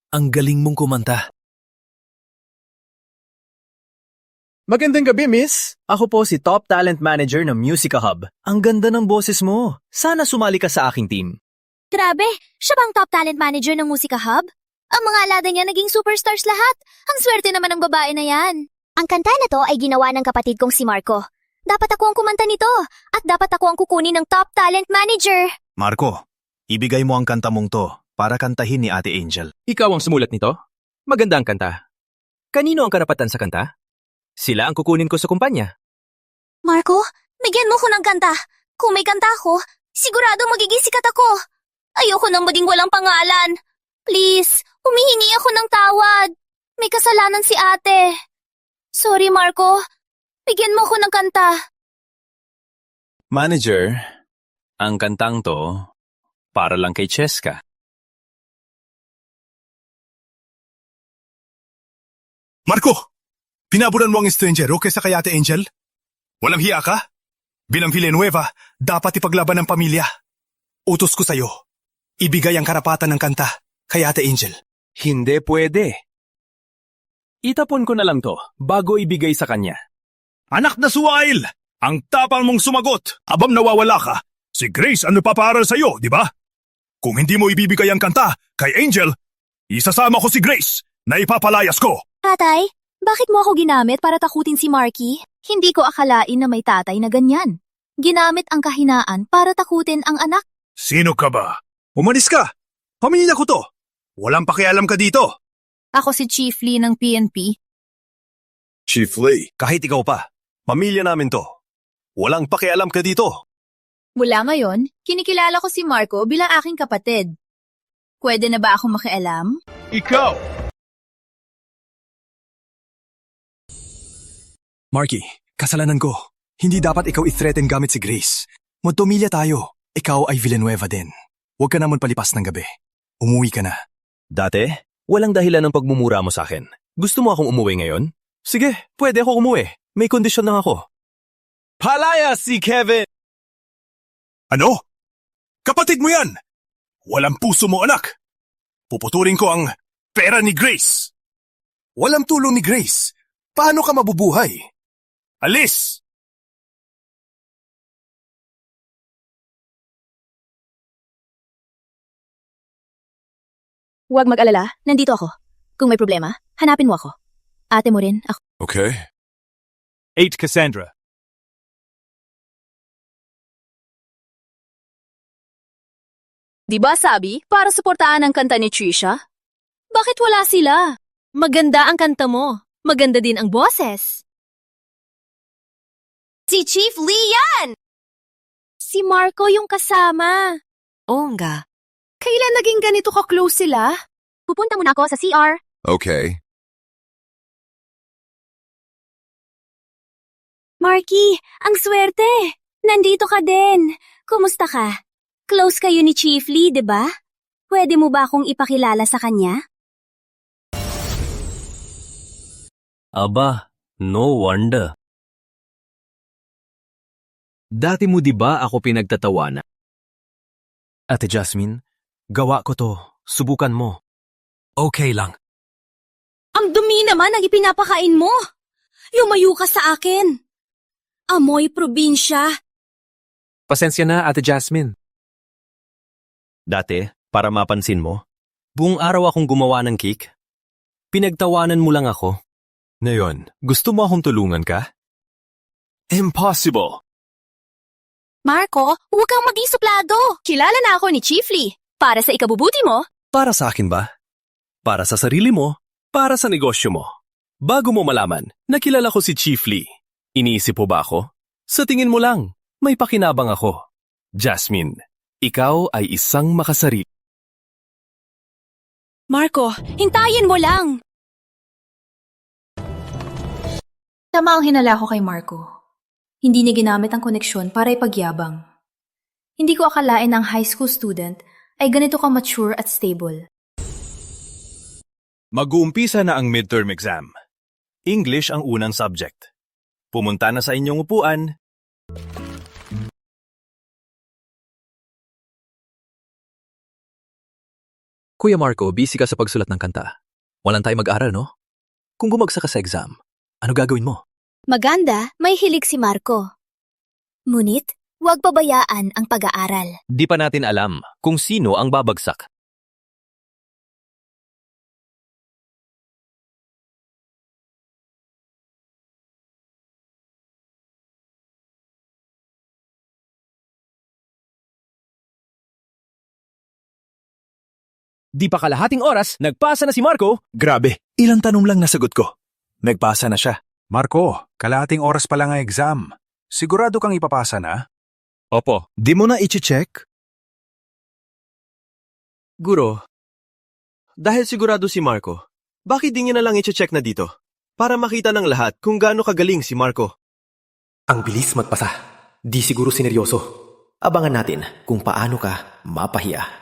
ang galing mong kumanta. Magandang gabi, miss. Ako po si Top Talent Manager ng Musica Hub. Ang ganda ng boses mo. Sana sumali ka sa aking team. Grabe, siya bang top talent manager ng Musica Hub? Ang mga alada niya naging superstars lahat. Ang swerte naman ng babae na yan. Ang kanta na to ay ginawa ng kapatid kong si Marco. Dapat ako ang kumanta nito at dapat ako ang kukunin ng top talent manager. Marco, ibigay mo ang kanta mong to para kantahin ni Ate Angel. Ikaw ang sumulat nito? Maganda ang kanta. Kanino ang karapatan sa kanta? Sila ang kukunin ko sa kumpanya. Marco, bigyan mo ko ng kanta. Kung may kanta ako, siguradong magiging sikat ako. Ayoko nang maging walang pangalan. Please, humihingi ako ng tawad. May kasalanan si ate. Sorry, Marco. Bigyan mo ko ng kanta. Manager, ang kantang to para lang kay Cheska. Marco! Pinaburan mo ang estrangero kaysa kay Ate Angel? Walang hiya ka? Bilang Villanueva, dapat ipaglaban ng pamilya. Utos ko sa'yo. Ibigay ang karapatan ng kanta kay Ate Angel. Hindi pwede. Itapon ko na lang to bago ibigay sa kanya. Anak na suwail! Ang tapang mong sumagot! Abam nawawala ka! Si Grace ano papaaral sa'yo, di ba? Kung hindi mo ibibigay ang kanta kay Angel, isasama ko si Grace na ipapalayas ko! Tatay, bakit mo ako ginamit para takutin si Marky? Hindi ko akalain na may tatay na ganyan. Ginamit ang kahinaan para takutin ang anak. Sino ka ba? Umalis ka! Pamilya ko to! Walang pakialam ka dito! Ako si Chief Lee ng PNP. Chief Lee, kahit ikaw pa, pamilya namin to. Walang pakialam ka dito. Mula ngayon, kinikilala ko si Marco bilang aking kapatid. Pwede na ba ako makialam? Ikaw! Marky, kasalanan ko. Hindi dapat ikaw i-threaten gamit si Grace. Magpamilya tayo. Ikaw ay Villanueva din. Huwag ka naman palipas ng gabi. Umuwi ka na. Dati, walang dahilan ng pagmumura mo sa akin. Gusto mo akong umuwi ngayon? Sige, pwede ako umuwi. May kondisyon lang ako. Palaya si Kevin! Ano? Kapatid mo yan! Walang puso mo, anak! Puputurin ko ang pera ni Grace! Walang tulong ni Grace. Paano ka mabubuhay? Alis! Huwag mag-alala, nandito ako. Kung may problema, hanapin mo ako. Ate mo rin, ako. Okay. 8 Cassandra. Di ba sabi, para suportahan ang kanta ni Trisha? Bakit wala sila? Maganda ang kanta mo. Maganda din ang boses. Si Chief Lee yan! Si Marco yung kasama. Ongga. Kailan naging ganito ka-close sila? Pupunta muna ako sa CR. Okay. Marky, ang swerte. Nandito ka din. Kumusta ka? Close kayo ni Chief Lee, di ba? Pwede mo ba akong ipakilala sa kanya? Aba, no wonder. Dati mo di ba ako pinagtatawanan? Ate Jasmine, gawa ko to. Subukan mo. Okay lang. Ang dumi naman ang ipinapakain mo. Lumayo ka sa akin. Amoy probinsya. Pasensya na, Ate Jasmine. Dati, para mapansin mo, buong araw akong gumawa ng cake. Pinagtawanan mo lang ako. Ngayon, gusto mo akong tulungan ka? Impossible! Marco, huwag kang maging suplado. Kilala na ako ni Chief Lee. Para sa ikabubuti mo. Para sa akin ba? Para sa sarili mo? Para sa negosyo mo? Bago mo malaman, nakilala ko si Chief Lee. Iniisip mo ba ako? Sa tingin mo lang, may pakinabang ako. Jasmine, Ikaw ay isang makasarili. Marco, hintayin mo lang! Tama ang hinala ko kay Marco. Hindi niya ginamit ang koneksyon para ipagyabang. Hindi ko akalain na ang high school student ay ganito ka mature at stable. Mag-uumpisa na ang midterm exam. English ang unang subject. Pumunta na sa inyong upuan. Kuya Marco, busy ka sa pagsulat ng kanta. Walang tayo mag-aral, no? Kung bumagsak ka sa exam, ano gagawin mo? Maganda, may hilig si Marco. Ngunit, huwag pabayaan ang pag-aaral. Di pa natin alam kung sino ang babagsak. Di pa kalahating oras, nagpasa na si Marco. Grabe, ilang tanong lang nasagot ko. Nagpasa na siya. Marco, kalahating oras pa lang ang exam. Sigurado kang ipapasa na? Opo. Di mo na iche-check? Guro, dahil sigurado si Marco, bakit di niya na lang iche-check na dito? Para makita ng lahat kung gaano kagaling si Marco. Ang bilis magpasa. Di siguro sineryoso. Abangan natin kung paano ka mapahiya.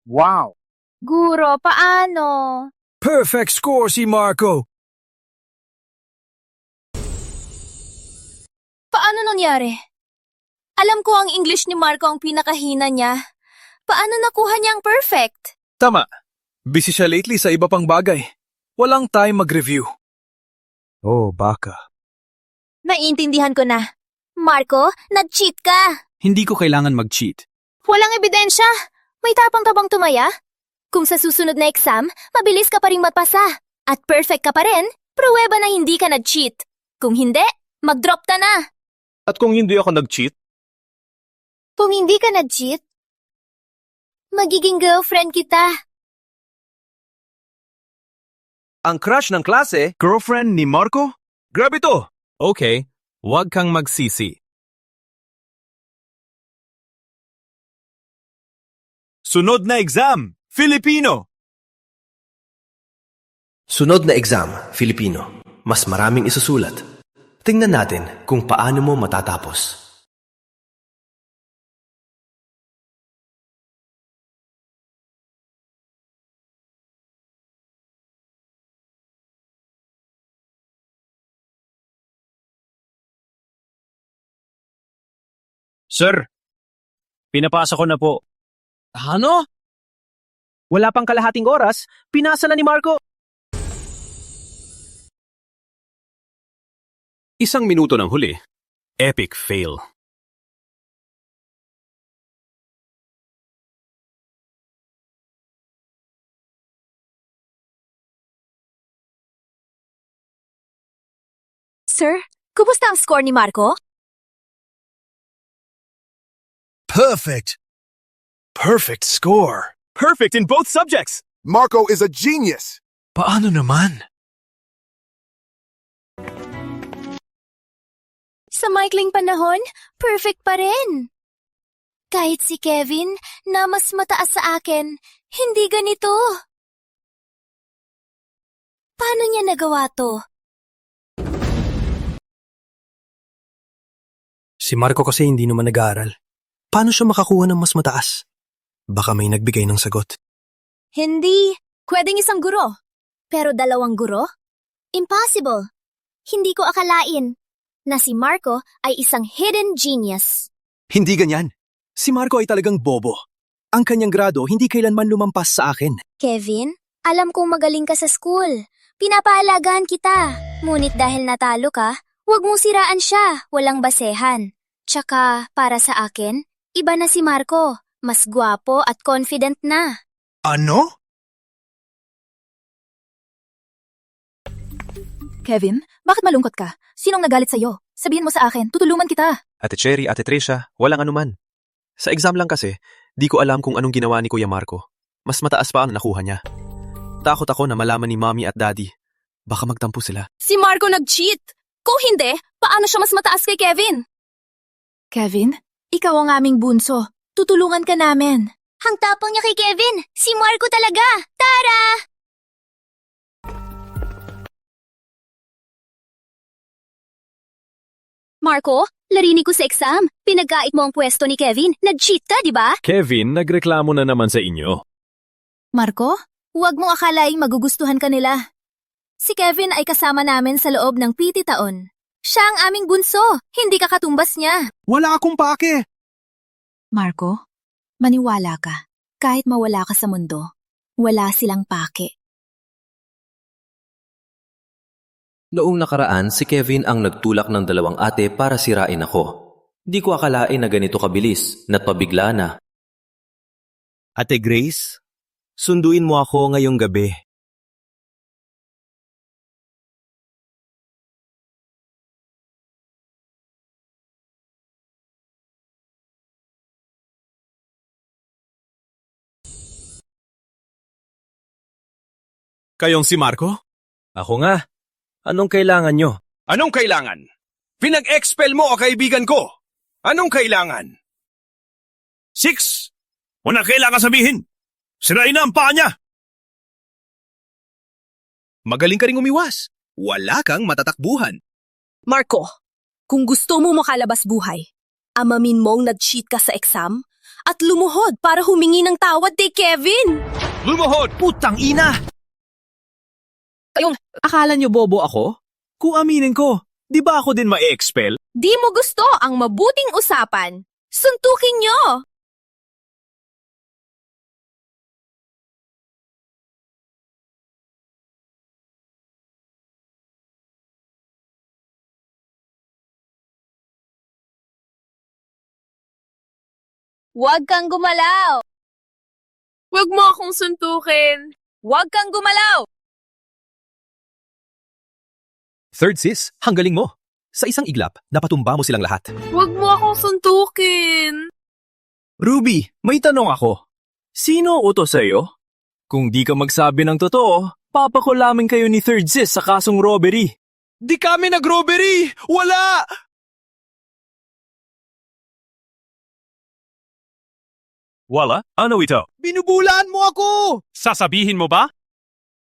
Wow! Guro, paano? Perfect score si Marco. Paano nangyari? Alam ko ang English ni Marco ang pinakahina niya. Paano nakuha niya ang perfect? Tama. Busy siya lately sa iba pang bagay. Walang time mag-review. Oh, baka. Naiintindihan ko na. Marco, nag-cheat ka. Hindi ko kailangan mag-cheat. Walang ebidensya. May tapang-tabang tumaya. Kung sa susunod na exam, mabilis ka pa rin magpasa. At perfect ka pa rin, pruweba na hindi ka nag-cheat. Kung hindi, mag-drop ka na. At kung hindi ako nag-cheat? Kung hindi ka nag-cheat, magiging girlfriend kita. Ang crush ng klase, girlfriend ni Marco? Grabe to! Okay, huwag kang magsisi. Sunod na exam, Filipino! Sunod na exam, Filipino. Mas maraming isusulat. Tingnan natin kung paano mo matatapos. Sir, pinapasa ko na po. Ano? Wala pang kalahating oras, pinasa na ni Marco. Isang minuto ng huli. Epic fail. Sir, kumusta ang score ni Marco? Perfect. Perfect score. Perfect in both subjects. Marco is a genius. Paano naman? Sa maikling panahon, perfect pa rin. Kahit si Kevin, na mas mataas sa akin, hindi ganito. Paano niya nagawa to? Si Marco kasi hindi naman nag-aaral. Paano siya makakuha ng mas mataas? Baka may nagbigay ng sagot. Hindi. Pwedeng isang guro. Pero dalawang guro? Impossible. Hindi ko akalain na si Marco ay isang hidden genius. Hindi ganyan. Si Marco ay talagang bobo. Ang kanyang grado hindi kailanman lumampas sa akin. Kevin, alam kong magaling ka sa school. Pinapaalagaan kita. Ngunit dahil natalo ka, huwag mong siraan siya. Walang basehan. Tsaka, para sa akin, iba na si Marco. Mas gwapo at confident na. Ano? Kevin, bakit malungkot ka? Sinong nagalit sa'yo? Sabihin mo sa akin, tutulungan kita. Ate Cherry, Ate Tricia, walang anuman. Sa exam lang kasi, di ko alam kung anong ginawa ni Kuya Marco. Mas mataas pa ang nakuha niya. Takot ako na malaman ni Mommy at Daddy. Baka magtampo sila. Si Marco nag-cheat! Kung hindi, paano siya mas mataas kay Kevin? Kevin, ikaw ang aming bunso. Tutulungan ka namin. Ang tapang niya kay Kevin! Si Marco talaga! Tara! Marco, larinig ko sa exam. Pinagkait mo ang pwesto ni Kevin. Nag-cheat ka, di ba? Kevin, nagreklamo na naman sa inyo. Marco, huwag mong akalaing magugustuhan ka nila. Si Kevin ay kasama namin sa loob ng PT taon. Siya ang aming bunso. Hindi ka katumbas niya. Wala akong pake! Marco, maniwala ka. Kahit mawala ka sa mundo, wala silang pake. Noong nakaraan, si Kevin ang nagtulak ng dalawang ate para sirain ako. Di ko akalain na ganito kabilis, na't pabigla na. Ate Grace, sunduin mo ako ngayong gabi. Kayong si Marco? Ako nga. Anong kailangan nyo? Anong kailangan? Pinag-expel mo ang kaibigan ko. Anong kailangan? 6! Wala kailangan sabihin. Sirain na ang paa niya. Magaling ka ring umiwas. Wala kang matatakbuhan. Marco, kung gusto mo makalabas buhay, amamin mong nag-cheat ka sa exam at lumuhod para humingi ng tawad kay Kevin. Lumuhod! Putang ina! Kayong, Akala nyo bobo ako? Kung aminin ko, di ba ako din ma-expel? Di mo gusto ang mabuting usapan. Suntukin nyo! Huwag kang gumalaw! Huwag mo akong suntukin! Huwag kang gumalaw! Third sis, ang galing mo. Sa isang iglap, napatumba mo silang lahat. Huwag mo akong suntukin! Ruby, may tanong ako. Sino utos sa'yo? Kung di ka magsabi ng totoo, papakulamin kayo ni Third Sis sa kasong robbery. Di kami nag-robbery! Wala! Wala? Ano ito? Binubulaan mo ako! Sasabihin mo ba?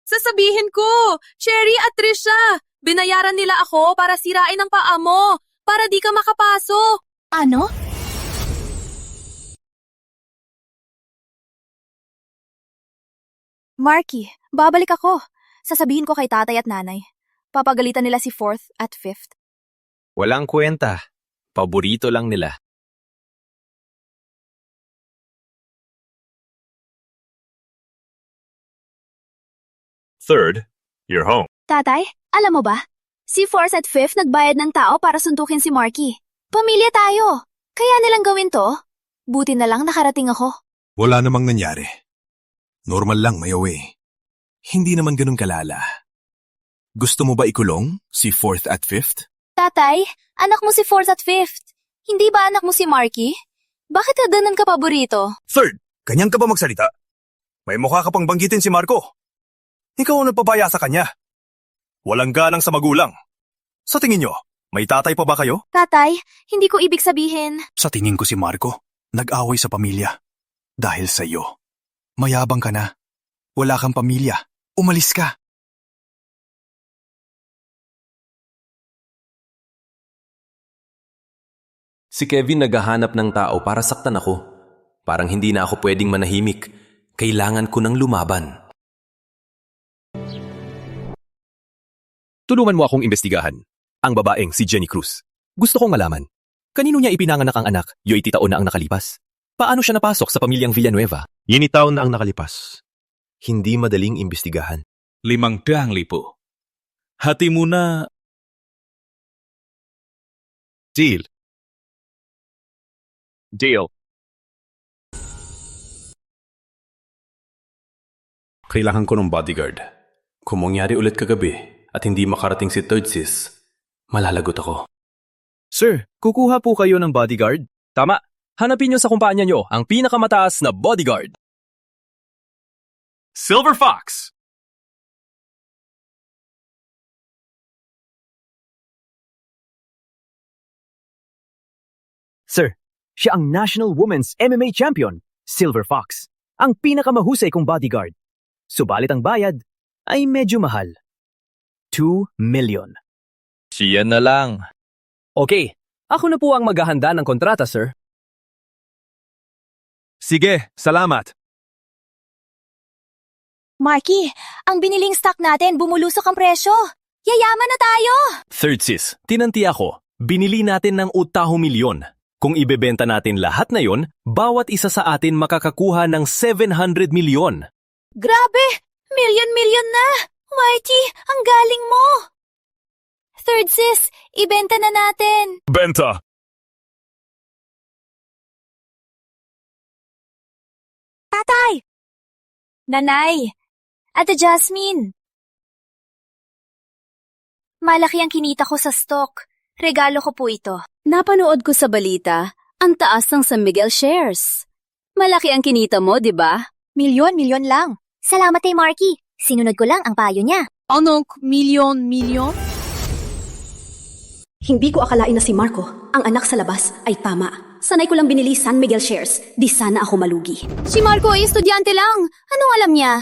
Sasabihin ko! Sherry at Trisha! Binayaran nila ako para sirain ang paa mo! Para di ka makapasok! Ano? Marky, babalik ako. Sasabihin ko kay tatay at nanay. Papagalitan nila si 4th at 5th. Walang kwenta. Paborito lang nila. Third, you're home. Tatay, alam mo ba? Si 4th at 5th nagbayad ng tao para suntukin si Marky. Pamilya tayo. Kaya nilang gawin to. Buti na lang nakarating ako. Wala namang nangyari. Normal lang, Mayawe. Hindi naman ganun kalala. Gusto mo ba ikulong si 4th at 5th? Tatay, anak mo si 4th at 5th. Hindi ba anak mo si Marky? Bakit ka ganun ka paborito? Third, ganyan ka ba magsalita? May mukha ka pang banggitin si Marco. Ikaw ang nagpapaya sa kanya. Walang galang sa magulang. Sa tingin nyo, may tatay pa ba kayo? Tatay, hindi ko ibig sabihin. Sa tingin ko si Marco, nag-away sa pamilya. Dahil sa iyo. Mayabang ka na. Wala kang pamilya. Umalis ka. Si Kevin naghahanap ng tao para saktan ako. Parang hindi na ako pwedeng manahimik. Kailangan ko ng lumaban. Tulungan mo akong imbestigahan. Ang babaeng si Jenny Cruz. Gusto kong malaman. Kanino niya ipinanganak ang anak? 8 taon na ang nakalipas. Paano siya napasok sa pamilyang Villanueva? 9 taon na ang nakalipas. Hindi madaling imbestigahan. 500,000. Hati mo na. Deal. Deal. Kailangan ko ng bodyguard. Kung mangyari ulit kagabi at hindi makarating si Third Sis, malalagot ako. Sir, kukuha po kayo ng bodyguard? Tama. Hanapin niyo sa kumpanya niyo ang pinakamataas na bodyguard. Silver Fox! Sir, siya ang National Women's MMA Champion, Silver Fox. Ang pinakamahusay kong bodyguard. Subalit ang bayad ay medyo mahal. 2 million. Siya na lang. Okay, ako na po ang maghahanda ng kontrata, sir. Sige, salamat. Marky, ang biniling stock natin bumulusok ang presyo. Yayaman na tayo! Third sis, tinanti ako. Binili natin ng 8 milyon. Kung ibebenta natin lahat na yon, bawat isa sa atin makakakuha ng 700 milyon. Grabe! Milyon-milyon na! Whitey, ang galing mo! Third sis, ibenta na natin! Benta! Tatay! Nanay! Ate Jasmine! Malaki ang kinita ko sa stock. Regalo ko po ito. Napanood ko sa balita, ang taas ng San Miguel shares. Malaki ang kinita mo, di ba? Milyon lang. Salamat kay Marky. Sinunod ko lang ang payo niya. Anong milyon? Hindi ko akalain na si Marco, ang anak sa labas, ay tama. Sanay ko lang binili San Miguel shares, di sana ako malugi. Si Marco ay estudyante lang. Anong alam niya?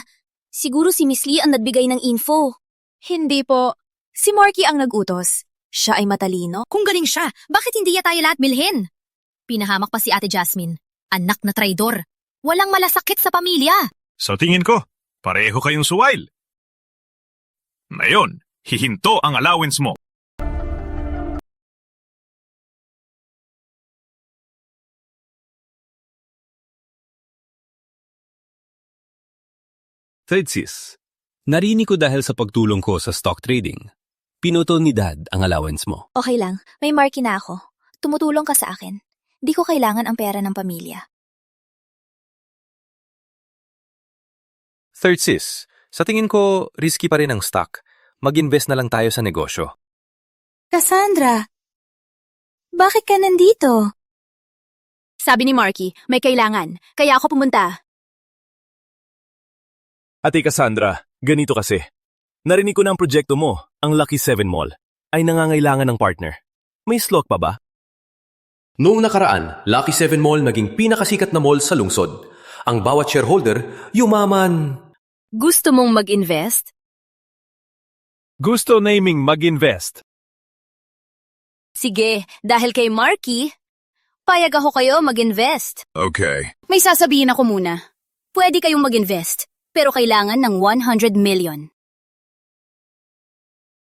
Siguro si Miss Lee ang nagbigay ng info. Hindi po. Si Marky ang nagutos. Siya ay matalino. Kung galing siya, bakit hindi niya tayo lahat bilhin? Pinahamak pa si Ate Jasmine. Anak na traidor. Walang malasakit sa pamilya. Sa tingin ko, pareho kayong suwail. Ngayon, hihinto ang allowance mo. Third sis, narinig ko dahil sa pagtulong ko sa stock trading. Pinutol ni Dad ang allowance mo. Okay lang, may Marky na ako. Tumutulong ka sa akin. Di ko kailangan ang pera ng pamilya. Third sis, sa tingin ko, risky pa rin ang stock. Mag-invest na lang tayo sa negosyo. Cassandra! Bakit ka nandito? Sabi ni Marky, may kailangan, kaya ako pumunta. Ate Cassandra, ganito kasi. Narinig ko na ang proyekto mo, ang Lucky 7 Mall, ay nangangailangan ng partner. May slot pa ba? Noong nakaraan, Lucky 7 Mall naging pinakasikat na mall sa lungsod. Ang bawat shareholder, yumaman. Gusto mong mag-invest? Gusto naming mag-invest. Sige, dahil kay Marky, payag ako kayo mag-invest. Okay. May sasabihin ako muna. Pwede kayong mag-invest, pero kailangan ng 100 million.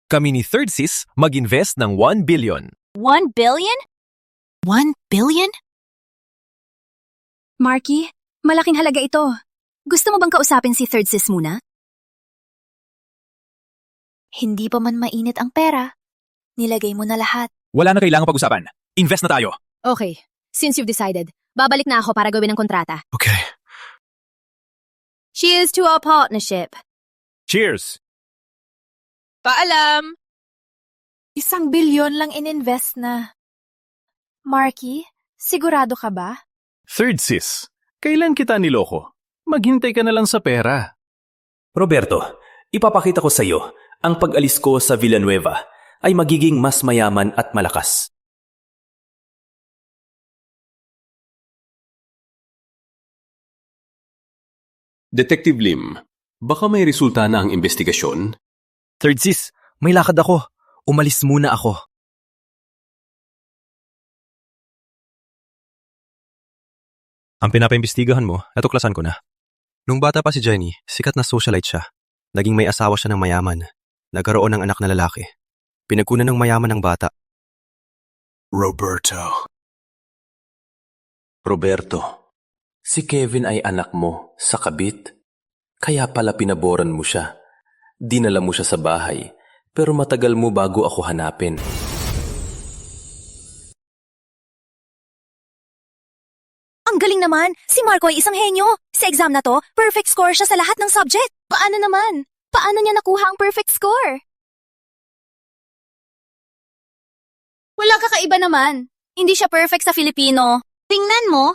Kami ni Third sis mag-invest ng 1 billion. 1 billion? 1 billion? Marky, malaking halaga ito. Gusto mo bang kausapin si Third Sis muna? Hindi pa man mainit ang pera. Nilagay mo na lahat. Wala na kailangang pag-usapan. Invest na tayo. Okay, since you've decided, babalik na ako para gawin ang kontrata. Okay. Cheers to our partnership. Cheers! Paalam! 1 billion lang ininvest na. Marky, sigurado ka ba? Third sis, kailan kita niloko? Maghintay ka na lang sa pera. Roberto, ipapakita ko sa iyo, ang pag-alis ko sa Villanueva ay magiging mas mayaman at malakas. Detective Lim, baka may resulta na ang investigasyon? Third sis, may lakad ako. Umalis muna ako. Ang pinapaimbestigahan mo, natuklasan ko na. Nung bata pa si Jenny, sikat na socialite siya. Naging may asawa siya ng mayaman. Nagkaroon ng anak na lalaki. Pinagkunan ng mayaman ng bata. Roberto. Roberto, si Kevin ay anak mo sa kabit. Kaya pala pinaboran mo siya. Dinala mo siya sa bahay, pero matagal mo bago ako hanapin. Ang galing naman! Si Marco ay isang henyo! Sa exam na to, perfect score siya sa lahat ng subject! Paano naman? Paano niya nakuha ang perfect score? Wala kakaiba naman. Hindi siya perfect sa Filipino. Tingnan mo,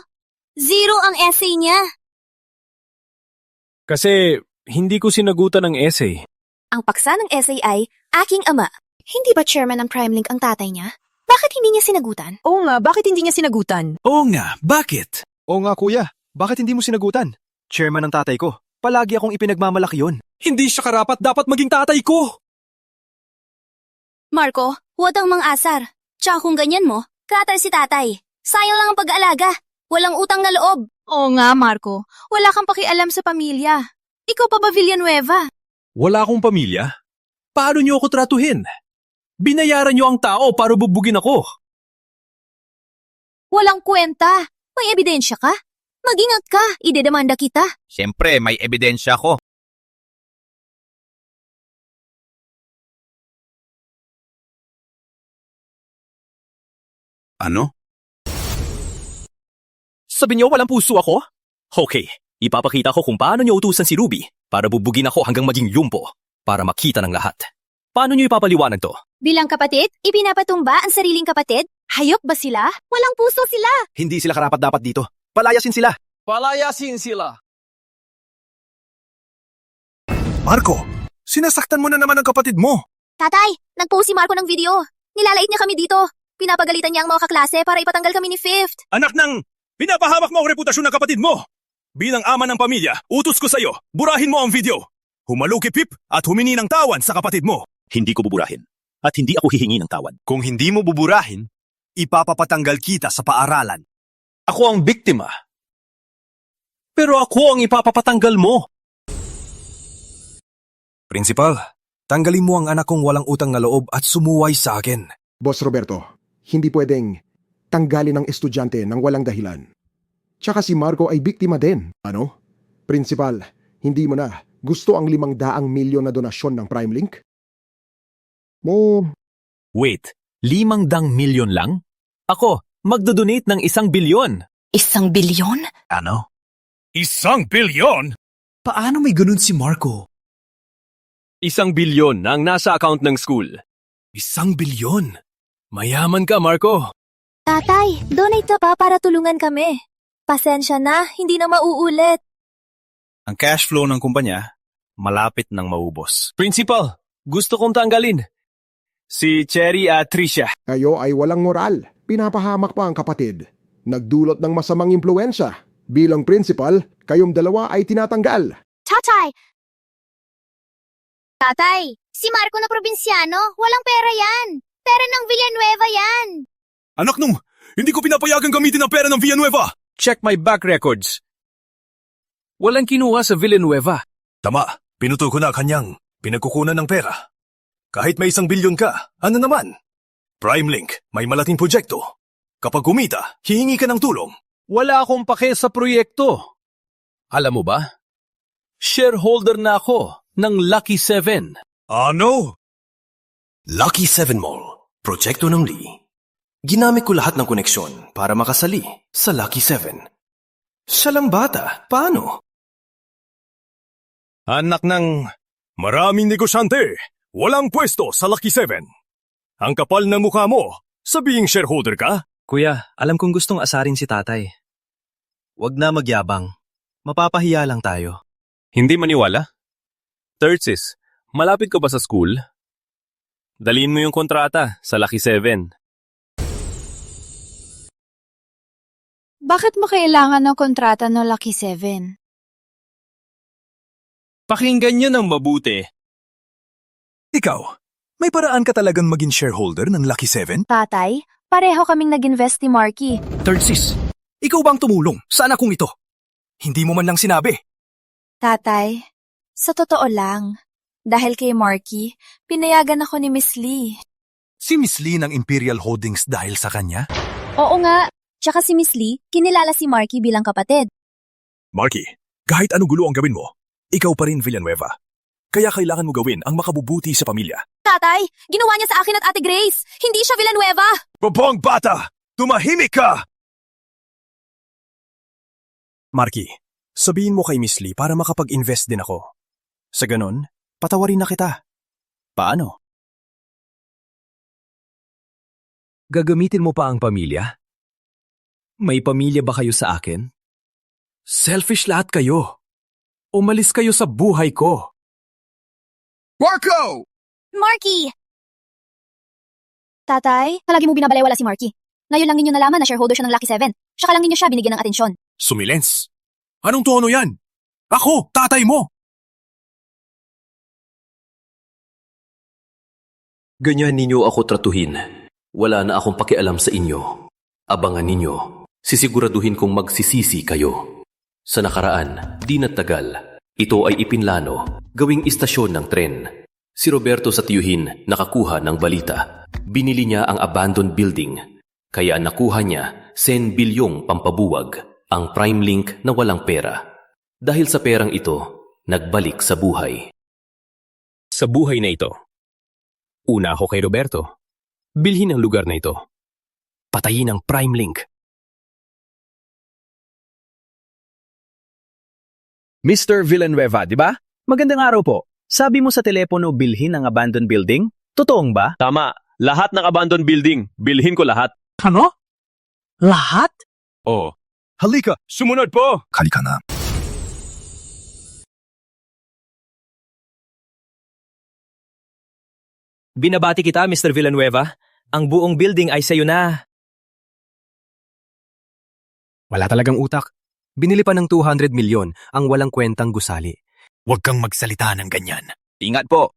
0 ang essay niya. Kasi hindi ko sinagutan ng essay. Ang paksa ng essay ay, aking ama. Hindi ba chairman ng PrimeLink ang tatay niya? Bakit hindi niya sinagutan? Oo nga, bakit hindi niya sinagutan? Oo nga, bakit? Oo nga kuya, bakit hindi mo sinagutan? Chairman ng tatay ko. Palagi akong ipinagmamalaki yun. Hindi siya karapat dapat maging tatay ko. Marco, huwag ang mang-asar. Tsaka kung ganyan mo, krater si tatay. Sayang lang ang pag-aalaga. Walang utang na loob. Oo nga, Marco. Wala kang pakialam sa pamilya. Ikaw pa ba Villanueva? Wala akong pamilya. Paano niyo ako tratuhin? Binayaran niyo ang tao para bubugin ako. Walang kwenta. May ebidensya ka? Mag-ingat ka, idedemanda kita. Siyempre, may ebidensya ko. Ano? Sabi niyo walang puso ako? Okay, ipapakita ko kung paano niyo utusan si Ruby para bubugin ako hanggang maging yumpo para makita ng lahat. Paano niyo ipapaliwanag to? Bilang kapatid, ipinapatumba ang sariling kapatid? Hayop ba sila? Walang puso sila. Hindi sila karapat dapat dito. Palayasin sila. Palayasin sila. Marco, sinasaktan mo na naman ang kapatid mo. Tatay, nag-post si Marco ng video. Nilalait niya kami dito. Pinapagalitan niya ang mga kaklase para ipatanggal kami ni Fifth. Anak ng, pinapahamak mo ang reputasyon ng kapatid mo. Bilang ama ng pamilya, utos ko sa'yo, burahin mo ang video. Humalo kay Pip at humingi ng tawan sa kapatid mo. Hindi ko buburahin. At hindi ako hihingi ng tawad. Kung hindi mo buburahin, ipapapatanggal kita sa paaralan. Ako ang biktima. Pero ako ang ipapapatanggal mo. Principal, tanggalin mo ang anak kong walang utang na loob at sumuway sa akin. Boss Roberto, hindi pwedeng tanggalin ng estudyante ng walang dahilan. Tsaka si Marco ay biktima din. Ano? Principal, hindi mo na gusto ang 500 milyon na donasyon ng PrimeLink? Wait, 500 milyon lang? Ako, magdodonate ng 1 bilyon. 1 bilyon? Ano? 1 bilyon? Paano may ganun si Marco? 1 bilyon ang nasa account ng school. 1 bilyon? Mayaman ka, Marco. Tatay, donate ka pa para tulungan kami. Pasensya na, hindi na mauulit. Ang cash flow ng kumpanya, malapit nang maubos. Principal, gusto kong tanggalin. Si Cherry at Tricia. Kayo ay walang moral. Pinapahamak pa ang kapatid. Nagdulot ng masamang impluensya. Bilang principal, kayong dalawa ay tinatanggal. Tatay, si Marco na probinsyano, walang pera yan. Pera ng Villanueva yan. Anak nung, hindi ko pinapayagang gamitin ang pera ng Villanueva. Check my back records. Walang kinuha sa Villanueva. Tama, pinuto ko na kanyang pinagkukunan ng pera. Kahit may 1 bilyon ka, ano naman? PrimeLink, may malaking proyekto. Kapag kumita, hihingi ka ng tulong. Wala akong pake sa proyekto. Alam mo ba? Shareholder na ako ng Lucky 7. Ano? Lucky 7 Mall, proyekto ng Lee. Ginamit ko lahat ng koneksyon para makasali sa Lucky 7. Siya lang bata, paano? Anak ng maraming negosyante, walang pwesto sa Lucky 7. Ang kapal ng mukha mo, sabihing shareholder ka? Kuya, alam kong gustong asarin si tatay. Huwag na magyabang. Mapapahiya lang tayo. Hindi maniwala? Third sis, malapit ka ba sa school? Dalhin mo yung kontrata sa Lucky 7. Bakit mo kailangan ng kontrata ng Lucky 7? Pakinggan niyo ng mabuti. Ikaw, may paraan ka talagang maging shareholder ng Lucky 7? Tatay, pareho kaming nag-invest ni Marky. Third sis, ikaw ba ang tumulong sa anak kong ito? Hindi mo man lang sinabi. Tatay, sa totoo lang, dahil kay Marky, pinayagan ako ni Miss Lee. Si Miss Lee ng Imperial Holdings dahil sa kanya? Oo nga, tsaka si Miss Lee, kinilala si Marky bilang kapatid. Marky, kahit anong gulo ang gawin mo, ikaw pa rin Villanueva. Kaya kailangan mo gawin ang makabubuti sa pamilya. Tatay, ginawa niya sa akin at Ate Grace. Hindi siya Villanueva. Bobong bata! Tumahimik ka! Marky, sabihin mo kay Miss Lee para makapag-invest din ako. Sa ganon, patawarin na kita. Paano? Gagamitin mo pa ang pamilya? May pamilya ba kayo sa akin? Selfish lahat kayo. Umalis kayo sa buhay ko. Marco! Marky! Tatay, palagi mo binabalewala si Marky. Ngayon lang ninyo nalaman na shareholder siya ng Lucky 7. Saka lang ninyo siya binigyan ng atensyon. Sumilens. Anong tono yan? Ako, tatay mo. Ganyan ninyo ako tratuhin. Wala na akong pakialam sa inyo. Abangan ninyo. Sisiguraduhin kong magsisisi kayo. Sa nakaraan, di nagtagal, ito ay ipinlano, gawing istasyon ng tren. Si Roberto sa tiyuhin nakakuha ng balita. Binili niya ang abandoned building. Kaya nakuha niya 10 bilyong pampabuwag, ang prime link na walang pera. Dahil sa perang ito, nagbalik sa buhay. Sa buhay na ito, una ako kay Roberto. Bilhin ang lugar na ito. Patayin ang prime link. Mr. Villanueva, di ba? Magandang araw po. Sabi mo sa telepono bilhin ang abandoned building? Totoong ba? Tama. Lahat ng abandoned building. Bilhin ko lahat. Ano? Lahat? Oh. Halika, sumunod po! Halika na. Binabati kita, Mr. Villanueva. Ang buong building ay sayo na. Wala talagang utak. Binili pa ng 200 milyon ang walang kwentang gusali. Huwag kang magsalita ng ganyan. Ingat po!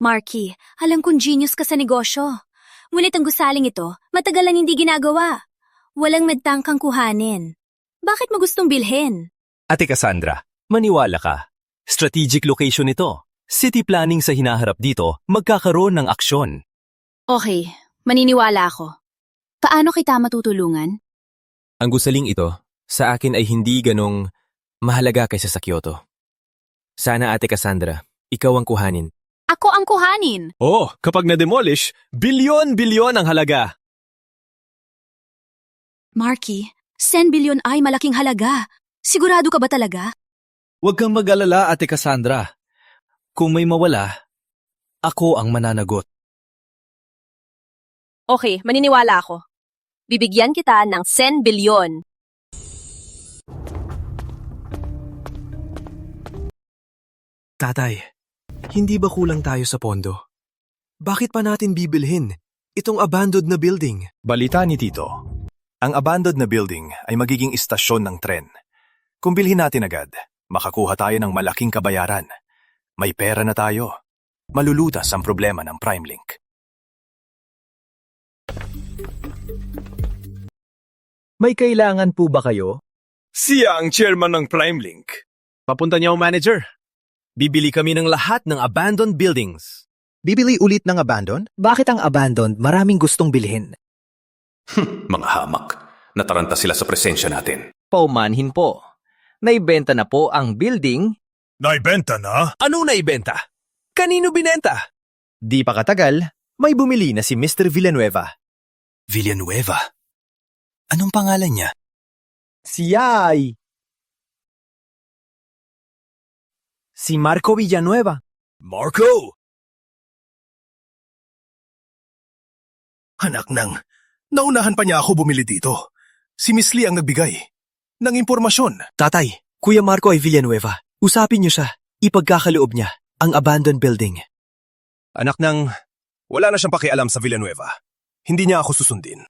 Marky, alam kong genius ka sa negosyo. Ngunit ang gusaling ito, matagal lang hindi ginagawa. Walang nagtangkang kuhanin. Bakit mo gustong bilhin? Ate Cassandra, maniwala ka. Strategic location ito. City planning sa hinaharap dito, magkakaroon ng aksyon. Okay, maniniwala ako. Paano kita matutulungan? Ang gusaling ito, sa akin ay hindi ganong mahalaga kaysa sa Kyoto. Sana Ate Cassandra, ikaw ang kuhanin. Ako ang kuhanin. Oh, kapag na-demolish, bilyon-bilyon ang halaga. Marky, 10 bilyon ay malaking halaga. Sigurado ka ba talaga? Huwag kang mag-alala, Ate Cassandra. Kung may mawala, ako ang mananagot. Okay, maniniwala ako. Bibigyan kita ng 10 bilyon. Tatay, hindi ba kulang tayo sa pondo? Bakit pa natin bibilhin itong abandoned na building? Balita ni Tito. Ang abandoned na building ay magiging istasyon ng tren. Kung bilhin natin agad, makakuha tayo ng malaking kabayaran. May pera na tayo. Malulutas ang problema ng PrimeLink. May kailangan po ba kayo? Siya ang chairman ng PrimeLink. Papunta niya ang manager. Bibili kami ng lahat ng abandoned buildings. Bibili ulit ng abandoned? Bakit ang abandoned maraming gustong bilhin? Mga hamak. Nataranta sila sa presensya natin. Paumanhin po. Naibenta na po ang building. Naibenta na? Ano naibenta? Kanino binenta? Di pa katagal, may bumili na si Mr. Villanueva. Villanueva? Anong pangalan niya? Si Marco Villanueva. Marco! Anak nang, naunahan pa niya ako bumili dito. Si Miss Lee ang nagbigay ng impormasyon. Tatay, Kuya Marco ay Villanueva. Usapin niyo siya. Ipagkakaloob niya ang abandoned building. Anak nang, wala na siyang pakialam sa Villanueva. Hindi niya ako susundin.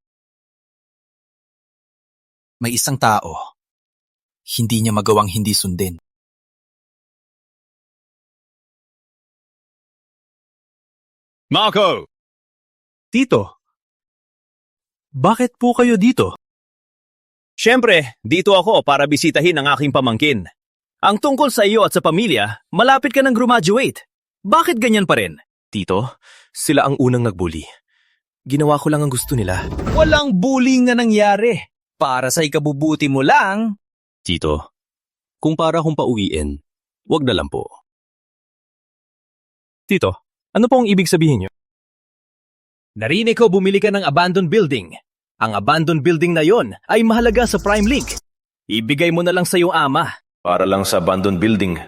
May isang tao. Hindi niya magawang hindi sundin. Marco! Tito, bakit po kayo dito? Siyempre, dito ako para bisitahin ang aking pamangkin. Ang tungkol sa iyo at sa pamilya, malapit ka nang graduate. Bakit ganyan pa rin? Tito, sila ang unang nagbully. Ginawa ko lang ang gusto nila. Walang bullying na nangyari. Para sa ikabubuti mo lang. Tito, kung para akong pauwiin, wag na lang po. Tito, ano po ang ibig sabihin niyo? Narinig ko bumili ka ng abandoned building. Ang abandoned building na yon ay mahalaga sa PrimeLink. Ibigay mo na lang sa iyong ama. Para lang sa abandoned building.